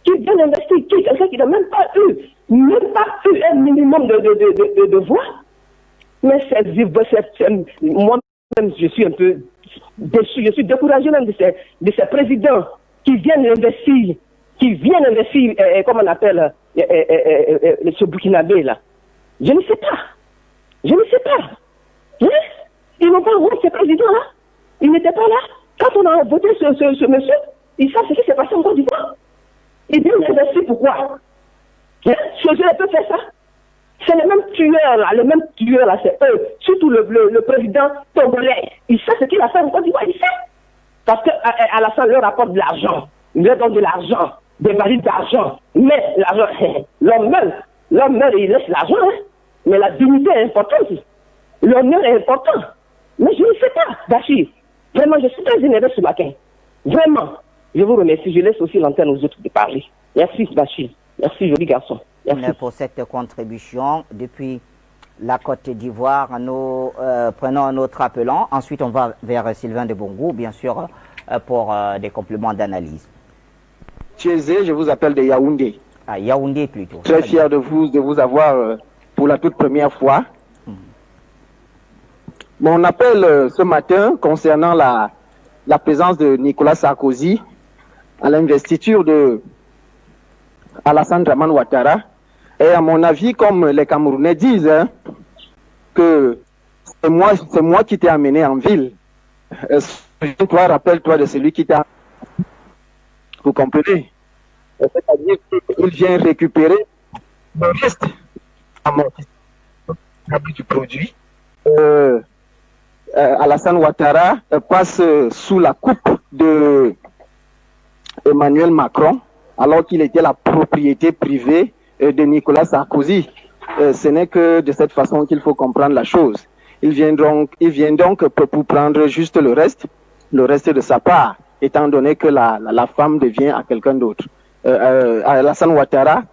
Qui vient investir, quelqu'un qui n'a même pas eu un minimum de voix. Mais moi-même, je suis un peu déçu, je suis découragé même de ces présidents qui viennent investir, comment on appelle, ce Burkinabé là. Je ne sais pas. Hein? Ils n'ont pas voté ces présidents-là. Ils n'étaient pas là. Quand on a voté ce monsieur, ils savent ce qui s'est passé en Côte d'Ivoire. Ils viennent investir pourquoi? Hein? Ce jeu peut faire ça. C'est les mêmes tueurs là, c'est eux. Surtout le président togolais. Il sait ce qu'il a fait en Côte d'Ivoire, il sait. Parce qu'à la fin, leur apporte de l'argent. Ils leur donnent de l'argent, des barils d'argent. Mais l'argent, l'homme meurt et il laisse l'argent. Hein? Mais la dignité est importante. L'honneur est important. Mais je ne sais pas, Bachir. Vraiment, je suis très énervé ce matin. Vraiment. Je vous remercie. Je laisse aussi l'antenne aux autres de parler. Merci, Bachir. Merci, joli garçon. Merci pour cette contribution. Depuis la Côte d'Ivoire, nous prenons un autre appelant. Ensuite, on va vers Sylvain de Bongou, bien sûr, pour des compléments d'analyse. Thiezé, je vous appelle de Yaoundé. Ah, Yaoundé plutôt. Très fier de vous avoir pour la toute première fois. Mon appel ce matin concernant la présence de Nicolas Sarkozy à l'investiture de Alassane Dramane Ouattara est, à mon avis, comme les Camerounais disent, hein, que c'est moi qui t'ai amené en ville. Toi, rappelle-toi de celui qui t'a... Vous comprenez? C'est-à-dire qu'il vient récupérer le reste du produit. Alassane Ouattara passe sous la coupe de Emmanuel Macron, alors qu'il était la propriété privée de Nicolas Sarkozy. Ce n'est que de cette façon qu'il faut comprendre la chose. Il vient donc pour prendre juste le reste de sa part, étant donné que la femme devient à quelqu'un d'autre. Alassane Ouattara,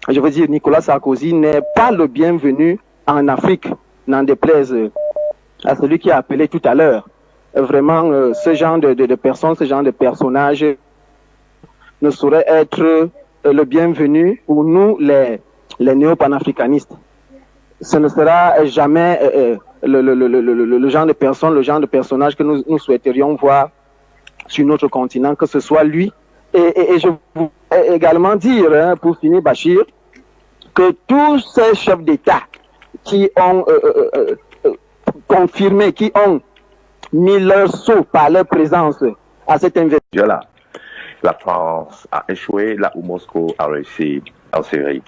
je veux dire Nicolas Sarkozy, n'est pas le bienvenu en Afrique, n'en déplaise à celui qui a appelé tout à l'heure. Vraiment, ce genre de personnes, ce genre de personnages ne saurait être le bienvenu pour nous, les néo-panafricanistes. Ce ne sera jamais le genre de personne, le genre de personnage que nous souhaiterions voir sur notre continent, que ce soit lui. Et je veux également dire, hein, pour finir, Bachir, que tous ces chefs d'État qui ont confirmé, qui ont mis leur sceau par leur présence à cette investiture-là. La France a échoué là où Moscou a réussi en Syrie.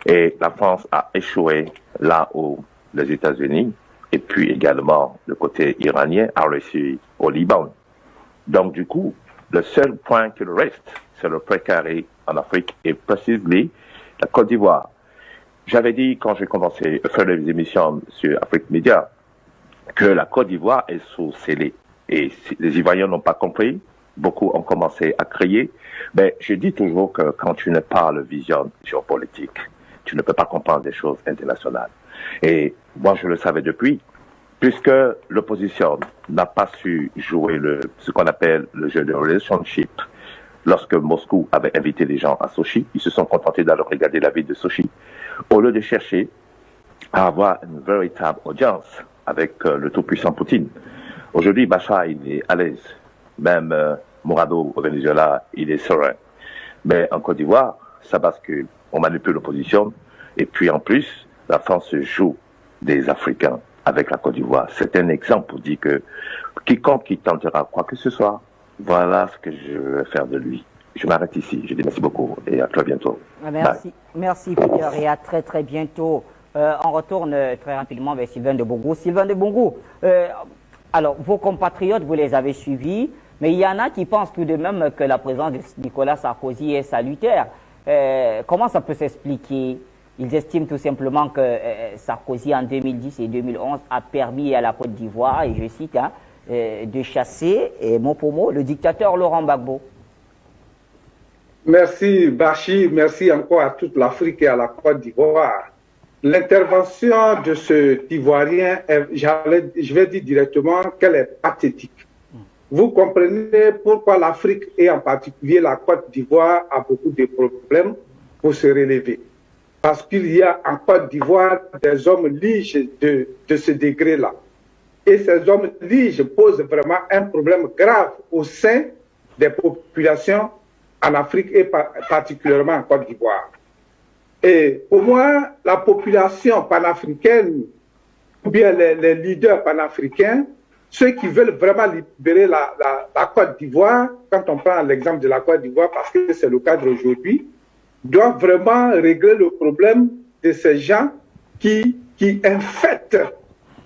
Et la France a échoué là où les États-Unis, et puis également le côté iranien, a réussi au Liban. Donc du coup, le seul point qu'il reste, c'est le précaré en Afrique, et précisément la Côte d'Ivoire. J'avais dit, quand j'ai commencé à faire les émissions sur Afrique Média, que la Côte d'Ivoire est sous scellé. Et si les Ivoiriens n'ont pas compris, beaucoup ont commencé à crier. Mais je dis toujours que quand tu n'as pas la vision géopolitique, tu ne peux pas comprendre des choses internationales. Et moi, je le savais depuis, puisque l'opposition n'a pas su jouer ce qu'on appelle le jeu de relationship. Lorsque Moscou avait invité les gens à Sochi, ils se sont contentés d'aller regarder la ville de Sochi, au lieu de chercher à avoir une véritable audience avec le tout-puissant Poutine. Aujourd'hui, Bachar, il est à l'aise. Même Mourado au Venezuela, il est serein. Mais en Côte d'Ivoire, ça bascule. On manipule l'opposition. Et puis en plus, la France joue des Africains avec la Côte d'Ivoire. C'est un exemple pour dire que quiconque qui tentera quoi que ce soit, voilà ce que je vais faire de lui. Je m'arrête ici. Je dis merci beaucoup et à très bientôt. Merci, merci Peter et à très très bientôt. On retourne très rapidement vers Sylvain de Bongou. Sylvain de Bongou, alors vos compatriotes, vous les avez suivis, mais il y en a qui pensent tout de même que la présence de Nicolas Sarkozy est salutaire. Comment ça peut s'expliquer? Ils estiment tout simplement que Sarkozy en 2010 et 2011 a permis à la Côte d'Ivoire, et je cite, de chasser, mot pour mot, le dictateur Laurent Gbagbo. Merci Bachir, merci encore à toute l'Afrique et à la Côte d'Ivoire. L'intervention de cet Ivoirien, je vais dire directement qu'elle est pathétique. Vous comprenez pourquoi l'Afrique et en particulier la Côte d'Ivoire a beaucoup de problèmes pour se relever. Parce qu'il y a en Côte d'Ivoire des hommes liges de ce degré-là. Et ces hommes liges posent vraiment un problème grave au sein des populations en Afrique et particulièrement en Côte d'Ivoire. Et pour moi, la population panafricaine, ou bien les leaders panafricains, ceux qui veulent vraiment libérer la Côte d'Ivoire, quand on prend l'exemple de la Côte d'Ivoire, parce que c'est le cadre aujourd'hui, doivent vraiment régler le problème de ces gens qui infectent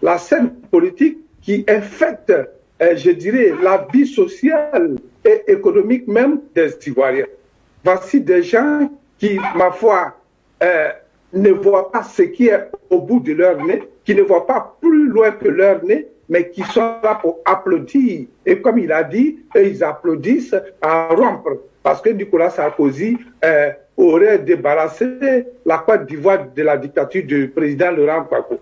la scène politique, qui infectent, je dirais, la vie sociale et économique même des Ivoiriens. Voici des gens qui, ma foi, ne voient pas ce qui est au bout de leur nez, qui ne voient pas plus loin que leur nez, mais qui sont là pour applaudir. Et comme il a dit, ils applaudissent à rompre, parce que Nicolas Sarkozy aurait débarrassé la Côte d'Ivoire de la dictature du président Laurent Gbagbo.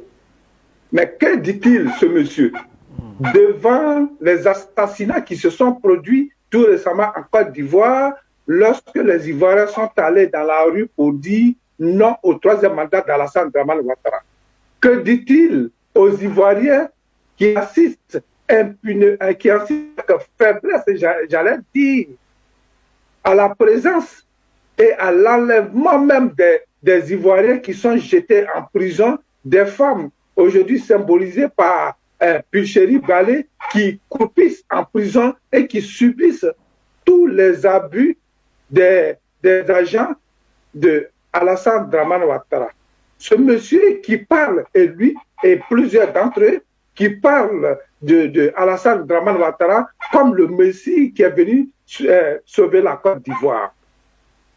Mais que dit-il, ce monsieur, devant les assassinats qui se sont produits tout récemment en Côte d'Ivoire, lorsque les Ivoiriens sont allés dans la rue pour dire non au troisième mandat d'Alassane Dramane Ouattara? Que dit-il aux Ivoiriens qui assistent avec faiblesse, j'allais dire, à la présence et à l'enlèvement même des Ivoiriens qui sont jetés en prison, des femmes aujourd'hui symbolisées par Pulchéri Balé, qui croupissent en prison et qui subissent tous les abus des agents de Alassane Dramane Ouattara. Ce monsieur qui parle, et lui et plusieurs d'entre eux, qui parlent de Alassane Dramane Ouattara comme le Messie qui est venu sauver la Côte d'Ivoire.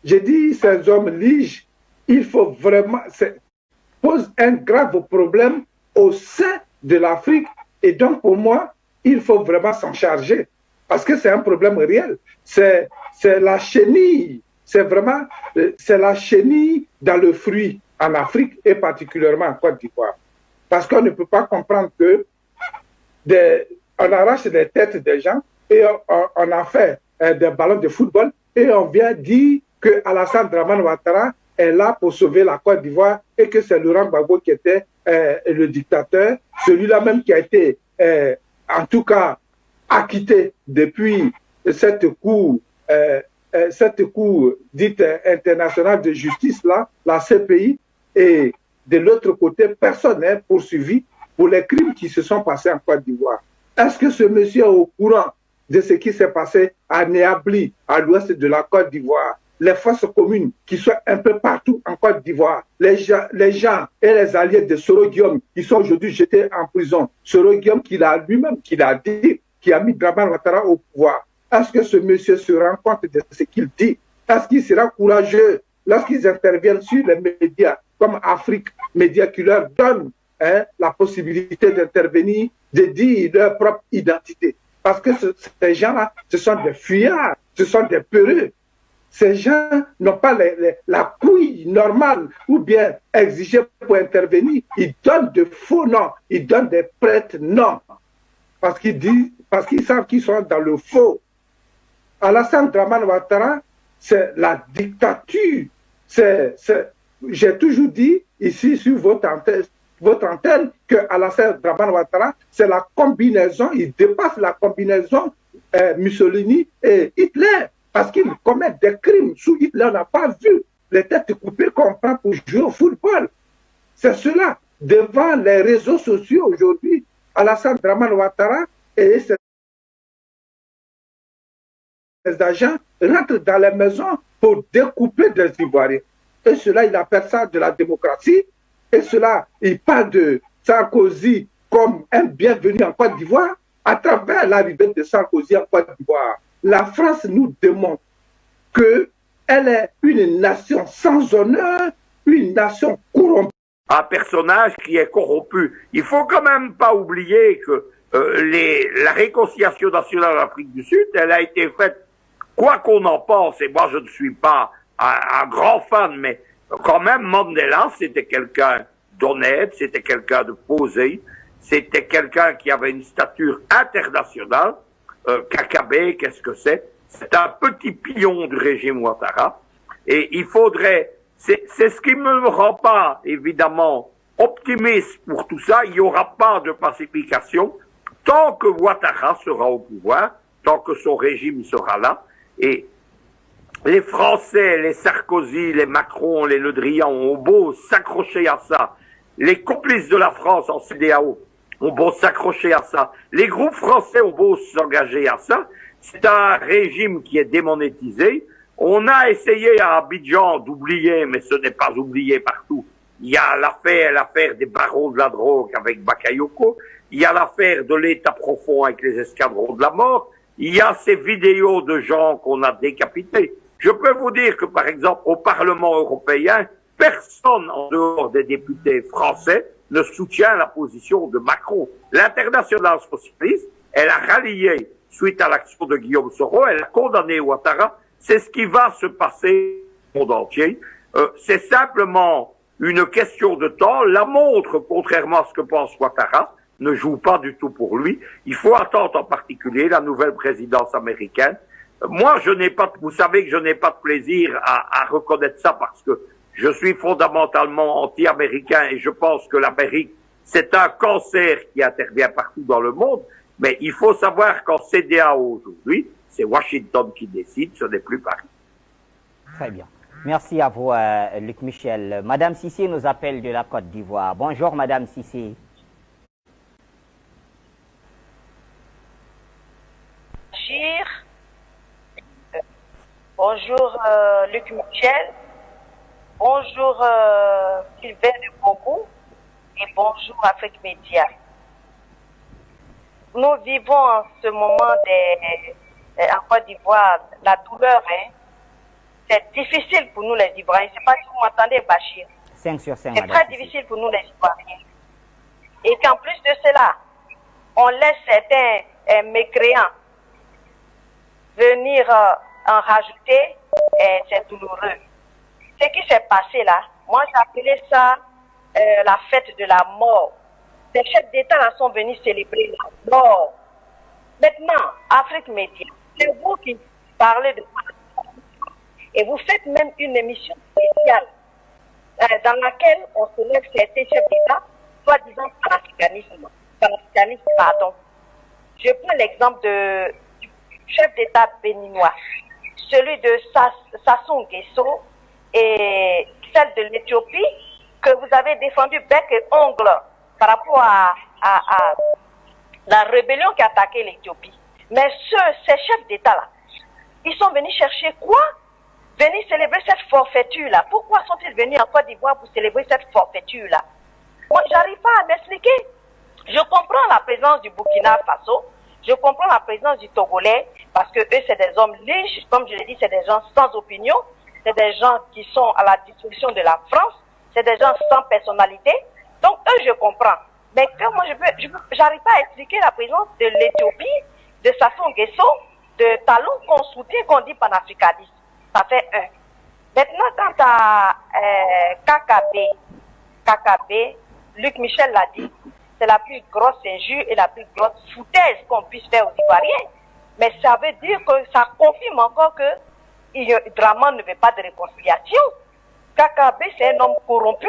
J'ai dit, ces hommes liges, il faut vraiment, pose un grave problème au sein de l'Afrique. Et donc, pour moi, il faut vraiment s'en charger. Parce que c'est un problème réel. C'est la chenille. C'est vraiment, c'est la chenille dans le fruit en Afrique et particulièrement en Côte d'Ivoire. Parce qu'on ne peut pas comprendre que on arrache les têtes des gens et on a fait des ballons de football et on vient dire que Alassane Dramane Ouattara est là pour sauver la Côte d'Ivoire et que c'est Laurent Gbagbo qui était le dictateur, celui-là même qui a été en tout cas acquitté depuis cette cour dite internationale de justice là, la CPI, et de l'autre côté personne n'est poursuivi pour les crimes qui se sont passés en Côte d'Ivoire. Est-ce que ce monsieur est au courant de ce qui s'est passé à Néabli, à l'ouest de la Côte d'Ivoire, les forces communes qui sont un peu partout en Côte d'Ivoire, les gens et les alliés de Soro Guillaume qui sont aujourd'hui jetés en prison, Soro Guillaume qui l'a lui-même, qui l'a dit, qui a mis Dramane Ouattara au pouvoir. Est-ce que ce monsieur se rend compte de ce qu'il dit? Est-ce qu'il sera courageux lorsqu'ils interviennent sur les médias comme Afrique Média qui leur donne la possibilité d'intervenir de dire leur propre identité. Parce que ces gens-là, ce sont des fuyards, ce sont des peureux. Ces gens n'ont pas la couille normale ou bien exigée pour intervenir. Ils donnent de faux noms, ils donnent des prêtres noms. Parce qu'ils savent qu'ils sont dans le faux. Alassane Dramane Ouattara, c'est la dictature. J'ai toujours dit ici sur votre antenne que Alassane Dramane Ouattara, c'est la combinaison, il dépasse la combinaison Mussolini et Hitler. Parce qu'ils commettent des crimes sous Hitler, on n'a pas vu les têtes coupées qu'on prend pour jouer au football. C'est cela. Devant les réseaux sociaux aujourd'hui, Alassane Dramane Ouattara et ses agents rentrent dans les maisons pour découper des Ivoiriens. Et cela, il appelle ça de la démocratie. Et cela, il parle de Sarkozy comme un bienvenu en Côte d'Ivoire. À travers l'arrivée de Sarkozy en Côte d'Ivoire, la France nous démontre qu'elle est une nation sans honneur, une nation corrompue. Un personnage qui est corrompu. Il faut quand même pas oublier que la réconciliation nationale d'Afrique du Sud, elle a été faite, quoi qu'on en pense, et moi je ne suis pas un grand fan, mais quand même Mandela, c'était quelqu'un d'honnête, c'était quelqu'un de posé, c'était quelqu'un qui avait une stature internationale. Kakabe, qu'est-ce que c'est? C'est un petit pion du régime Ouattara. Et il faudrait, c'est ce qui me rend pas, évidemment, optimiste pour tout ça. Il n'y aura pas de pacification tant que Ouattara sera au pouvoir, tant que son régime sera là. Et les Français, les Sarkozy, les Macron, les Le Drian ont beau s'accrocher à ça. Les complices de la France en CEDEAO ont beau s'accrocher à ça. Les groupes français ont beau s'engager à ça. C'est un régime qui est démonétisé. On a essayé à Abidjan d'oublier, mais ce n'est pas oublié partout. Il y a l'affaire des barons de la drogue avec Bakayoko. Il y a l'affaire de l'État profond avec les escadrons de la mort. Il y a ces vidéos de gens qu'on a décapités. Je peux vous dire que, par exemple, au Parlement européen, personne en dehors des députés français ne soutient la position de Macron. L'internationale socialiste, elle a rallié suite à l'action de Guillaume Soro, elle a condamné Ouattara. C'est ce qui va se passer au monde entier. C'est simplement une question de temps. La montre, contrairement à ce que pense Ouattara, ne joue pas du tout pour lui. Il faut attendre en particulier la nouvelle présidence américaine. Moi, vous savez que je n'ai pas de plaisir à reconnaître ça parce que je suis fondamentalement anti-américain et je pense que l'Amérique, c'est un cancer qui intervient partout dans le monde. Mais il faut savoir qu'en CEDEAO aujourd'hui, c'est Washington qui décide, ce n'est plus Paris. Très bien. Merci à vous, Luc Michel. Madame Cissé nous appelle de la Côte d'Ivoire. Bonjour, Madame Cissé. Bonjour, Luc Michel. Bonjour, Sylvain de Bombou. Et bonjour, Afrique Média. Nous vivons en ce moment en Côte d'Ivoire la douleur. C'est difficile pour nous les Ivoiriens. Je ne sais pas si vous m'entendez, Bachir. 5 sur 5, c'est très difficile pour nous les Ivoiriens. Et qu'en plus de cela, on laisse certains mécréants venir en rajouter. C'est douloureux. Ce qui s'est passé là, moi j'appelais ça la fête de la mort. Les chefs d'État là sont venus célébrer la mort. Maintenant, Afrique Média, c'est vous qui parlez de ça. Et vous faites même une émission spéciale dans laquelle on soulève certains chefs d'État, soi-disant panafricanisme, pardon. Je prends l'exemple du chef d'État béninois, celui de Sassou Nguesso et celle de l'Éthiopie, que vous avez défendu bec et ongle par rapport à la rébellion qui a attaqué l'Éthiopie. Mais ces chefs d'État-là, ils sont venus chercher quoi? Venir célébrer cette forfaiture-là. Pourquoi sont-ils venus en Côte d'Ivoire pour célébrer cette forfaiture-là? Moi, j'arrive pas à m'expliquer. Je comprends la présence du Burkina Faso, je comprends la présence du Togolais, parce que eux, c'est des hommes riches, comme je l'ai dit, c'est des gens sans opinion, c'est des gens qui sont à la disposition de la France, c'est des gens sans personnalité. Donc, eux, je comprends. Mais que moi, j'arrive pas à expliquer la présence de l'Éthiopie, de Sassou Nguesso, de Talon qu'on soutient, qu'on dit panafricaniste. Ça fait un. Maintenant, quant à KKB, Luc Michel l'a dit, c'est la plus grosse injure et la plus grosse foutaise qu'on puisse faire aux Ivoiriens. Mais ça veut dire que ça confirme encore que Dramane ne veut pas de réconciliation. KKB, c'est un homme corrompu,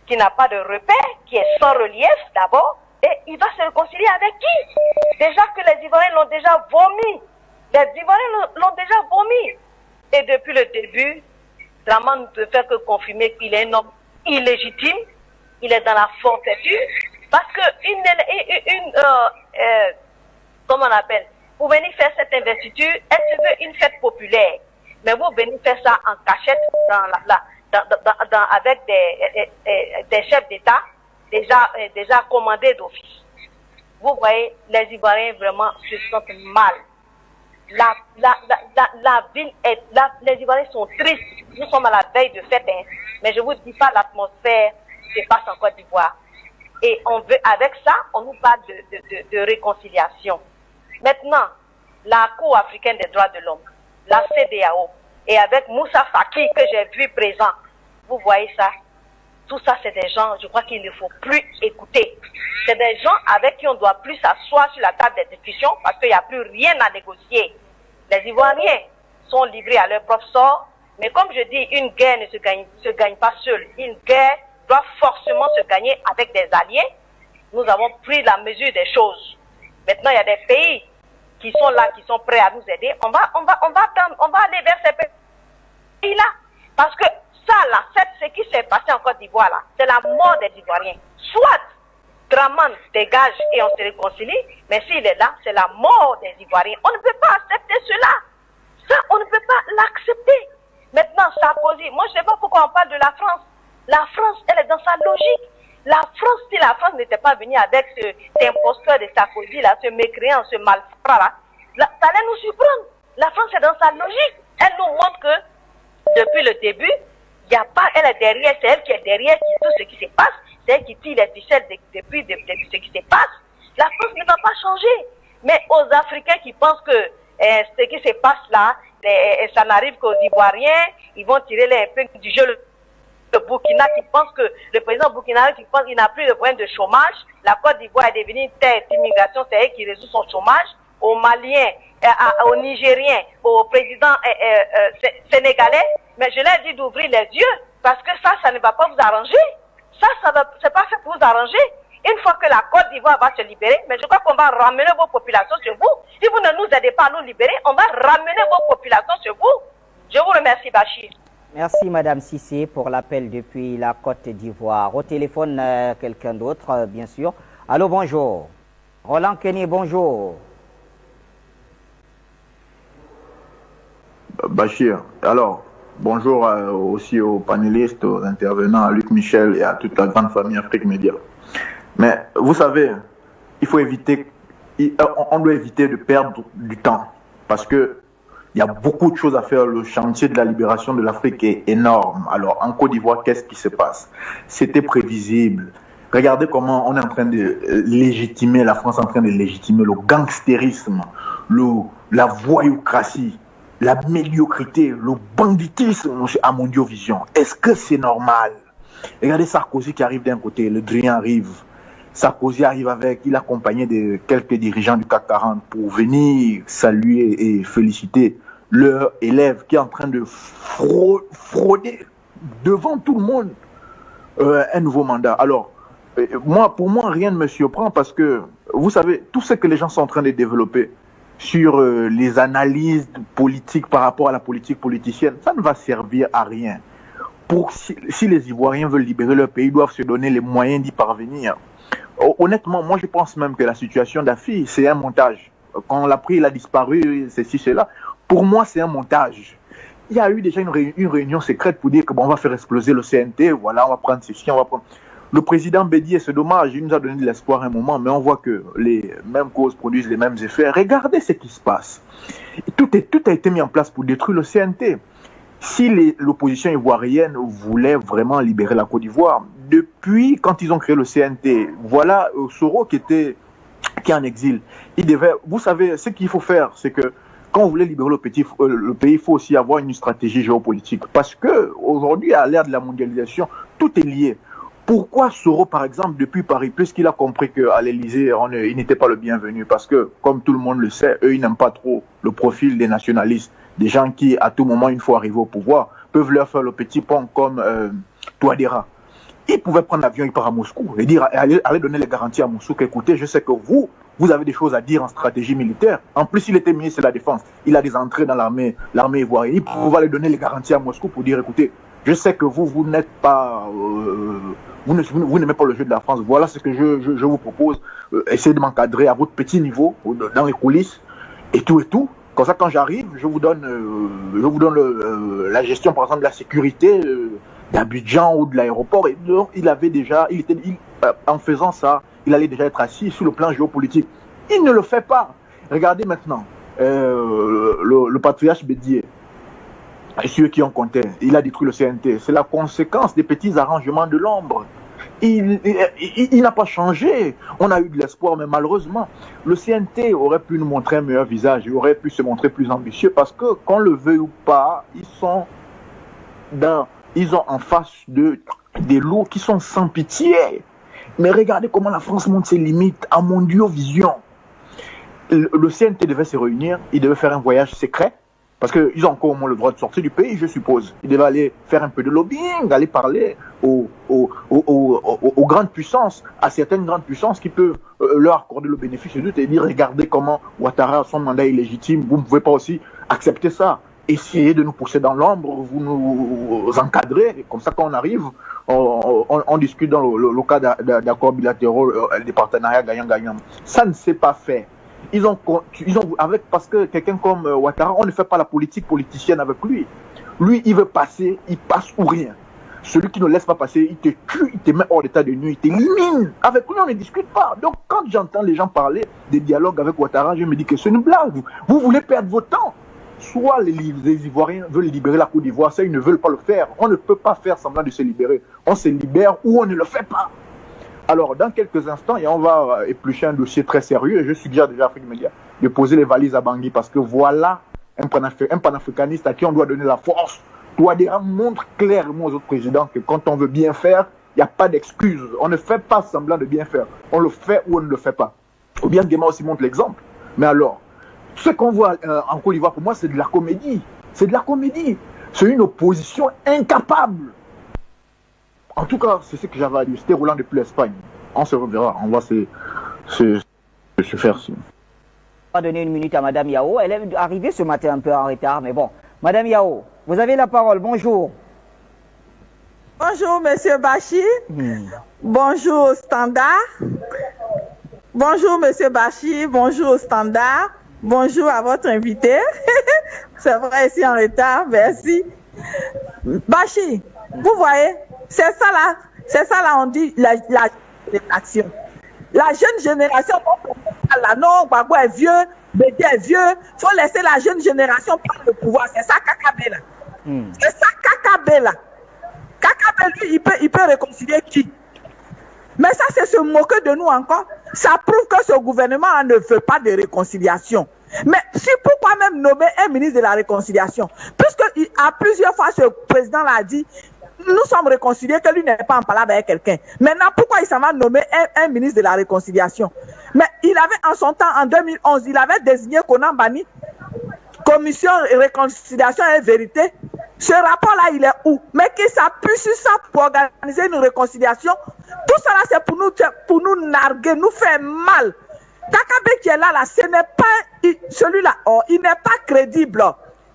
qui n'a pas de repère, qui est sans relief d'abord, et il va se réconcilier avec qui? Déjà que les Ivoiriens l'ont déjà vomi. Les Ivoiriens l'ont déjà vomi. Et depuis le début, Dramane ne peut faire que confirmer qu'il est un homme illégitime, il est dans la forfaiture, parce que comment on appelle, vous venez faire cette investiture, elle se veut une fête populaire, mais vous venez faire ça en cachette avec des chefs d'État déjà commandés d'office. Vous voyez, les Ivoiriens vraiment se sentent mal. La ville les Ivoiriens sont tristes. Nous sommes à la veille de fête, hein, mais je vous dis pas l'atmosphère qui se passe en Côte d'Ivoire. Et on veut, avec ça, on nous parle de réconciliation. Maintenant, la Cour africaine des droits de l'homme, la CEDEAO, et avec Moussa Faki que j'ai vu présent, vous voyez ça, tout ça c'est des gens, je crois qu'il ne faut plus écouter. C'est des gens avec qui on ne doit plus s'asseoir sur la table des discussions parce qu'il n'y a plus rien à négocier. Les Ivoiriens sont livrés à leur propre sort, mais comme je dis, une guerre ne se gagne pas seule. Une guerre doit forcément se gagner avec des alliés. Nous avons pris la mesure des choses. Maintenant, il y a des pays qui sont là, qui sont prêts à nous aider. On va aller vers ces pays-là. Parce que ça, là, ce qui s'est passé en Côte d'Ivoire, là, c'est la mort des Ivoiriens. Soit Dramane dégage et on se réconcilie, mais s'il est là, c'est la mort des Ivoiriens. On ne peut pas accepter cela. Ça, on ne peut pas l'accepter. Maintenant, Sarkozy, moi, je ne sais pas pourquoi on parle de la France. La France, elle est dans sa logique. La France, si la France n'était pas venue avec cet imposteur de Sarkozy, là, ce mécréant, ce malfrat, là, ça allait nous surprendre. La France est dans sa logique. Elle nous montre que, depuis le début, il n'y a pas, elle est derrière, c'est elle qui est derrière tout ce qui se passe. C'est elle qui tire les ficelles depuis ce qui se passe. La France ne va pas changer. Mais aux Africains qui pensent que ce qui se passe là, ça n'arrive qu'aux Ivoiriens, ils vont tirer les épingles du jeu. Le Burkina qui pense que le président burkinabé qui pense qu'il n'a plus de problème de chômage, la Côte d'Ivoire est devenue une terre d'immigration, c'est elle qui résout son chômage. Aux Maliens, aux Nigériens, au président sénégalais, mais je leur ai dit d'ouvrir les yeux parce que ça ne va pas vous arranger. C'est pas fait pour vous arranger. Une fois que la Côte d'Ivoire va se libérer, mais je crois qu'on va ramener vos populations sur vous. Si vous ne nous aidez pas à nous libérer, on va ramener vos populations sur vous. Je vous remercie, Bachir. Merci Madame Cissé pour l'appel depuis la Côte d'Ivoire. Au téléphone, quelqu'un d'autre, bien sûr. Allô, bonjour. Roland Kenny, bonjour. Bachir, alors, bonjour aussi aux panélistes, aux intervenants, à Luc Michel et à toute la grande famille Afrique Média. Mais vous savez, on doit éviter de perdre du temps parce que il y a beaucoup de choses à faire. Le chantier de la libération de l'Afrique est énorme. Alors, en Côte d'Ivoire, qu'est-ce qui se passe? C'était prévisible. Regardez comment on est en train de légitimer, la France est en train de légitimer le gangstérisme, la voyoucratie, la médiocrité, le banditisme à Mondiovision. Est-ce que c'est normal? Regardez Sarkozy qui arrive d'un côté, Le Drian arrive. Sarkozy arrive il accompagné de quelques dirigeants du CAC 40 pour venir saluer et féliciter leur élève qui est en train de frauder devant tout le monde un nouveau mandat. Alors, pour moi, rien ne me surprend parce que, vous savez, tout ce que les gens sont en train de développer sur les analyses politiques par rapport à la politique politicienne, ça ne va servir à rien. Si les Ivoiriens veulent libérer leur pays, ils doivent se donner les moyens d'y parvenir. Honnêtement, moi je pense même que la situation d'Afi, c'est un montage. Quand on l'a pris, il a disparu, ceci, cela. Pour moi, c'est un montage. Il y a eu déjà une réunion secrète pour dire que on va faire exploser le CNT, voilà, on va prendre ceci, on va prendre... Le président Bédié, c'est dommage, il nous a donné de l'espoir un moment, mais on voit que les mêmes causes produisent les mêmes effets. Regardez ce qui se passe. Tout a été mis en place pour détruire le CNT. Si l'opposition ivoirienne voulait vraiment libérer la Côte d'Ivoire, depuis quand ils ont créé le CNT, voilà Soro qui est en exil. Vous savez, ce qu'il faut faire, c'est que quand vous voulez libérer le pays, il faut aussi avoir une stratégie géopolitique. Parce que aujourd'hui, à l'ère de la mondialisation, tout est lié. Pourquoi Soro, par exemple, depuis Paris, puisqu'il a compris qu'à l'Élysée, il n'était pas le bienvenu? Parce que, comme tout le monde le sait, eux, ils n'aiment pas trop le profil des nationalistes, des gens qui, à tout moment, une fois arrivés au pouvoir, peuvent leur faire le petit pont comme Touadéra. Il pouvait prendre l'avion, il part à Moscou et dire, aller donner les garanties à Moscou qu'écoutez, je sais que vous avez des choses à dire en stratégie militaire. En plus, il était ministre de la Défense. Il a des entrées dans l'armée ivoirienne. Il pouvait aller donner les garanties à Moscou pour dire, écoutez, je sais que vous n'êtes pas, vous n'aimez pas le jeu de la France. Voilà ce que je vous propose. Essayez de m'encadrer à votre petit niveau, dans les coulisses, et tout. Comme ça, quand j'arrive, je vous donne la gestion, par exemple, de la sécurité d'Abidjan ou de l'aéroport. Et donc, en faisant ça, il allait déjà être assis sur le plan géopolitique. Il ne le fait pas. Regardez maintenant, le patriarche Bédié, et ceux qui ont compté, il a détruit le CNT. C'est la conséquence des petits arrangements de l'ombre. Il n'a pas changé. On a eu de l'espoir, mais malheureusement, le CNT aurait pu nous montrer un meilleur visage. Il aurait pu se montrer plus ambitieux parce que, qu'on le veuille ou pas, ils ont en face des loups qui sont sans pitié. Mais regardez comment la France montre ses limites à Mondiovision. Le CNT devait se réunir, il devait faire un voyage secret. Parce qu'ils ont encore au moins le droit de sortir du pays, je suppose. Ils devaient aller faire un peu de lobbying, aller parler aux grandes puissances, à certaines grandes puissances qui peuvent leur accorder le bénéfice du doute et dire, regardez comment Ouattara, son mandat est illégitime, vous ne pouvez pas aussi accepter ça. Essayez de nous pousser dans l'ombre, vous nous encadrez, et comme ça quand on arrive, on discute dans le cas d'accords bilatéraux, des partenariats gagnant-gagnant. Ça ne s'est pas fait. Parce que quelqu'un comme Ouattara, on ne fait pas la politique politicienne avec lui. Lui, il veut passer, il passe ou rien. Celui qui ne laisse pas passer, il te tue, il te met hors d'état de nuit, il t'élimine. Avec lui, on ne discute pas. Donc, quand j'entends les gens parler des dialogues avec Ouattara, je me dis que c'est une blague. Vous voulez perdre votre temps. Soit les Ivoiriens veulent libérer la Côte d'Ivoire, ça, ils ne veulent pas le faire. On ne peut pas faire semblant de se libérer. On se libère ou on ne le fait pas. Alors, dans quelques instants, et on va éplucher un dossier très sérieux, et je suggère déjà à Afrique Média de poser les valises à Bangui, parce que voilà un panafricaniste à qui on doit donner la force. Touadéra montre clairement aux autres présidents que quand on veut bien faire, il n'y a pas d'excuse. On ne fait pas semblant de bien faire. On le fait ou on ne le fait pas. Ou bien Guéma aussi montre l'exemple. Mais alors, ce qu'on voit en Côte d'Ivoire, pour moi, c'est de la comédie. C'est de la comédie. C'est une opposition incapable. En tout cas, c'est ce que j'avais à dire. C'était Roland depuis l'Espagne. On se reverra. On va se faire signe. On va donner une minute à Madame Yao. Elle est arrivée ce matin un peu en retard, mais bon. Madame Yao, vous avez la parole. Bonjour. Bonjour, Monsieur Bachir. Bonjour, Standard. Bonjour, Monsieur Bachir. Bonjour, Standard. Bonjour à votre invité. C'est vrai, ici en retard. Merci. Bachir, vous voyez, c'est ça là, on dit la génération. La jeune génération, non, Gbagbo est vieux, Bédié est vieux, faut laisser la jeune génération prendre le pouvoir. C'est ça Kakabé là. C'est ça Kakabé là. Kakabé, lui, il peut réconcilier qui? Mais ça, c'est se moquer de nous encore. Ça prouve que ce gouvernement ne veut pas de réconciliation. Mais c'est pourquoi même nommer un ministre de la réconciliation? Puisque à plusieurs fois, ce président l'a dit, nous sommes réconciliés, que lui n'est pas en palabre avec quelqu'un. Maintenant, pourquoi il s'en va nommer un ministre de la réconciliation? Mais il avait en son temps, en 2011, il avait désigné Konan Bani, commission réconciliation et vérité. Ce rapport-là, il est où? Mais qui s'appuie sur ça pour organiser une réconciliation? Tout ça là, c'est pour nous narguer, nous faire mal. Kakabé qui est là, ce n'est pas celui-là, il n'est pas crédible.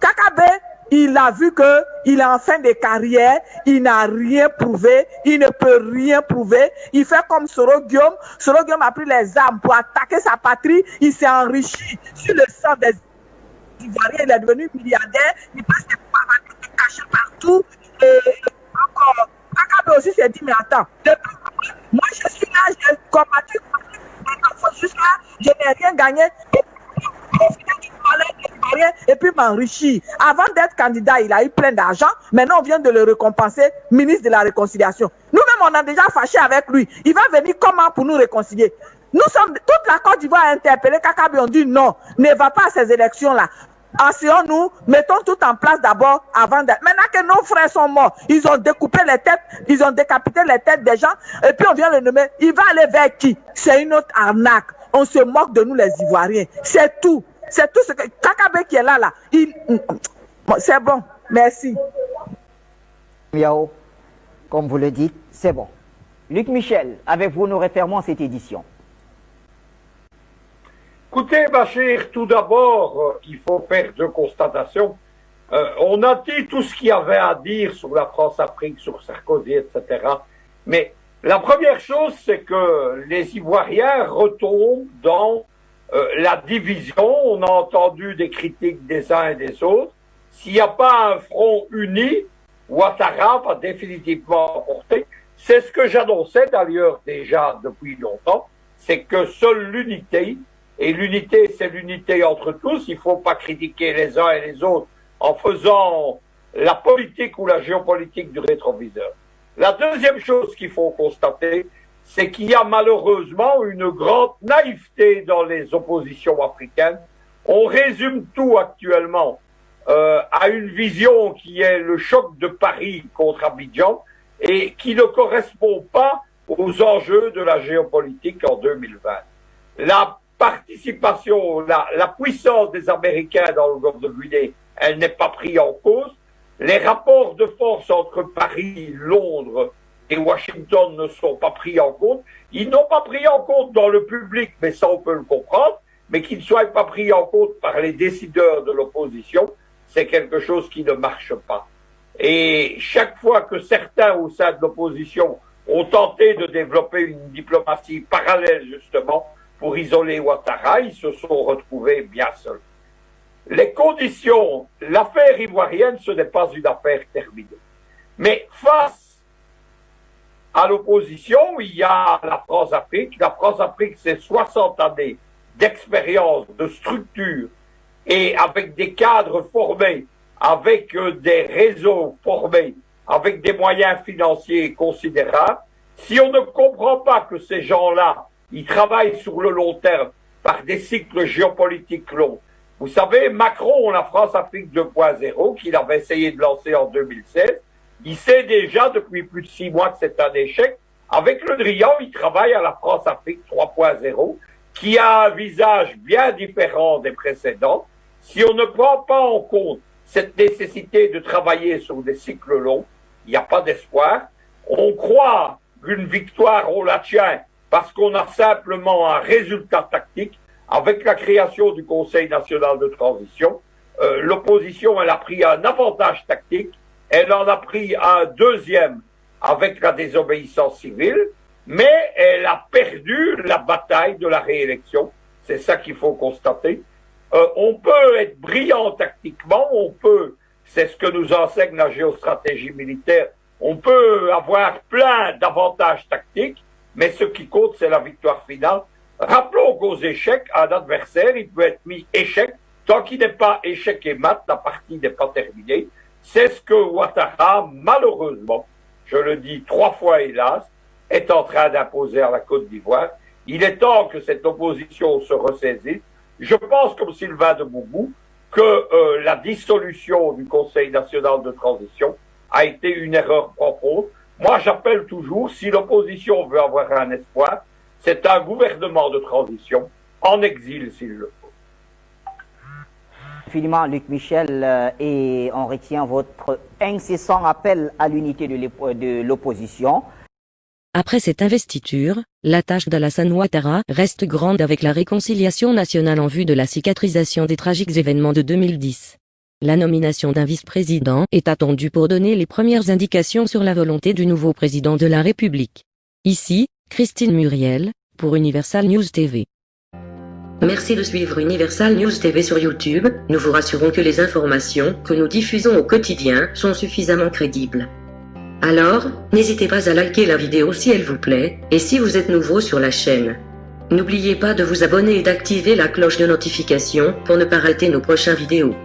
Kakabé, il a vu que il est en fin de carrière, il n'a rien prouvé, il ne peut rien prouver. Il fait comme Soro Guillaume. Soro Guillaume a pris les armes pour attaquer sa patrie. Il s'est enrichi sur le sang des Ivoiriens. Il est devenu milliardaire. Il passe des pouvoirs cachés partout. Et encore, Kakabé aussi s'est dit, mais attends, moi je suis là, j'ai combattu. Jusqu'à, je n'ai rien gagné. Profiter du palais Ivoirien et puis m'enrichir. Avant d'être candidat, il a eu plein d'argent. Maintenant, on vient de le récompenser ministre de la Réconciliation. Nous-mêmes, on a déjà fâché avec lui. Il va venir comment pour nous réconcilier? Nous sommes, toute la Côte d'Ivoire a interpellé Kakabi, on dit non, ne va pas à ces élections-là. Asseyons-nous, mettons tout en place d'abord avant de... Maintenant que nos frères sont morts, ils ont découpé les têtes, ils ont décapité les têtes des gens, et puis on vient le nommer. Il va aller vers qui? C'est une autre arnaque. On se moque de nous les Ivoiriens. C'est tout. C'est tout ce que... Kakabe qui est là. C'est bon. Merci. Miao, comme vous le dites, c'est bon. Luc Michel, avec vous, nous refermons cette édition. Écoutez, Bachir, tout d'abord, il faut faire deux constatations. On a dit tout ce qu'il y avait à dire sur la France-Afrique, sur Sarkozy, etc. Mais la première chose, c'est que les Ivoiriens retombent dans la division. On a entendu des critiques des uns et des autres. S'il n'y a pas un front uni, Ouattara va définitivement emporter. C'est ce que j'annonçais d'ailleurs déjà depuis longtemps, c'est que seule l'unité, et l'unité c'est l'unité entre tous, il ne faut pas critiquer les uns et les autres en faisant la politique ou la géopolitique du rétroviseur. La deuxième chose qu'il faut constater, c'est qu'il y a malheureusement une grande naïveté dans les oppositions africaines. On résume tout actuellement à une vision qui est le choc de Paris contre Abidjan, et qui ne correspond pas aux enjeux de la géopolitique en 2020. La participation, la puissance des Américains dans le golfe de Guinée, elle n'est pas prise en cause. Les rapports de force entre Paris, Londres et Washington ne sont pas pris en compte. Ils n'ont pas pris en compte dans le public, mais ça on peut le comprendre, mais qu'ils ne soient pas pris en compte par les décideurs de l'opposition, c'est quelque chose qui ne marche pas. Et chaque fois que certains au sein de l'opposition ont tenté de développer une diplomatie parallèle justement pour isoler Ouattara, ils se sont retrouvés bien seuls. Les conditions, l'affaire ivoirienne, ce n'est pas une affaire terminée. Mais face à l'opposition, il y a la France-Afrique. La France-Afrique, c'est 60 années d'expérience, de structure, et avec des cadres formés, avec des réseaux formés, avec des moyens financiers considérables. Si on ne comprend pas que ces gens-là, ils travaillent sur le long terme par des cycles géopolitiques longs. Vous savez, Macron, la France-Afrique 2.0, qu'il avait essayé de lancer en 2016, il sait déjà depuis plus de 6 mois que c'est un échec. Avec Le Drian, il travaille à la France-Afrique 3.0, qui a un visage bien différent des précédents. Si on ne prend pas en compte cette nécessité de travailler sur des cycles longs, il n'y a pas d'espoir. On croit qu'une victoire, on la tient parce qu'on a simplement un résultat tactique. Avec la création du Conseil national de transition, l'opposition, elle a pris un avantage tactique, elle en a pris un deuxième avec la désobéissance civile, mais elle a perdu la bataille de la réélection. C'est ça qu'il faut constater. On peut être brillant tactiquement, on peut, c'est ce que nous enseigne la géostratégie militaire, on peut avoir plein d'avantages tactiques, mais ce qui compte, c'est la victoire finale. Rappelons qu'aux échecs, un adversaire, il peut être mis échec. Tant qu'il n'est pas échec et mat, la partie n'est pas terminée. C'est ce que Ouattara, malheureusement, je le dis 3 fois hélas, est en train d'imposer à la Côte d'Ivoire. Il est temps que cette opposition se ressaisisse. Je pense, comme Sylvain de Boubou, que la dissolution du Conseil national de transition a été une erreur profonde. Moi, j'appelle toujours, si l'opposition veut avoir un espoir, c'est un gouvernement de transition, en exil s'il le faut. Infiniment, Luc Michel, et on retient votre incessant appel à l'unité de l'opposition. Après cette investiture, la tâche d'Alassane Ouattara reste grande avec la réconciliation nationale en vue de la cicatrisation des tragiques événements de 2010. La nomination d'un vice-président est attendue pour donner les premières indications sur la volonté du nouveau président de la République. Ici, Christine Muriel, pour Universal News TV. Merci de suivre Universal News TV sur YouTube. Nous vous rassurons que les informations que nous diffusons au quotidien sont suffisamment crédibles. Alors, n'hésitez pas à liker la vidéo si elle vous plaît, et si vous êtes nouveau sur la chaîne, N'oubliez pas de vous abonner et d'activer la cloche de notification pour ne pas rater nos prochaines vidéos.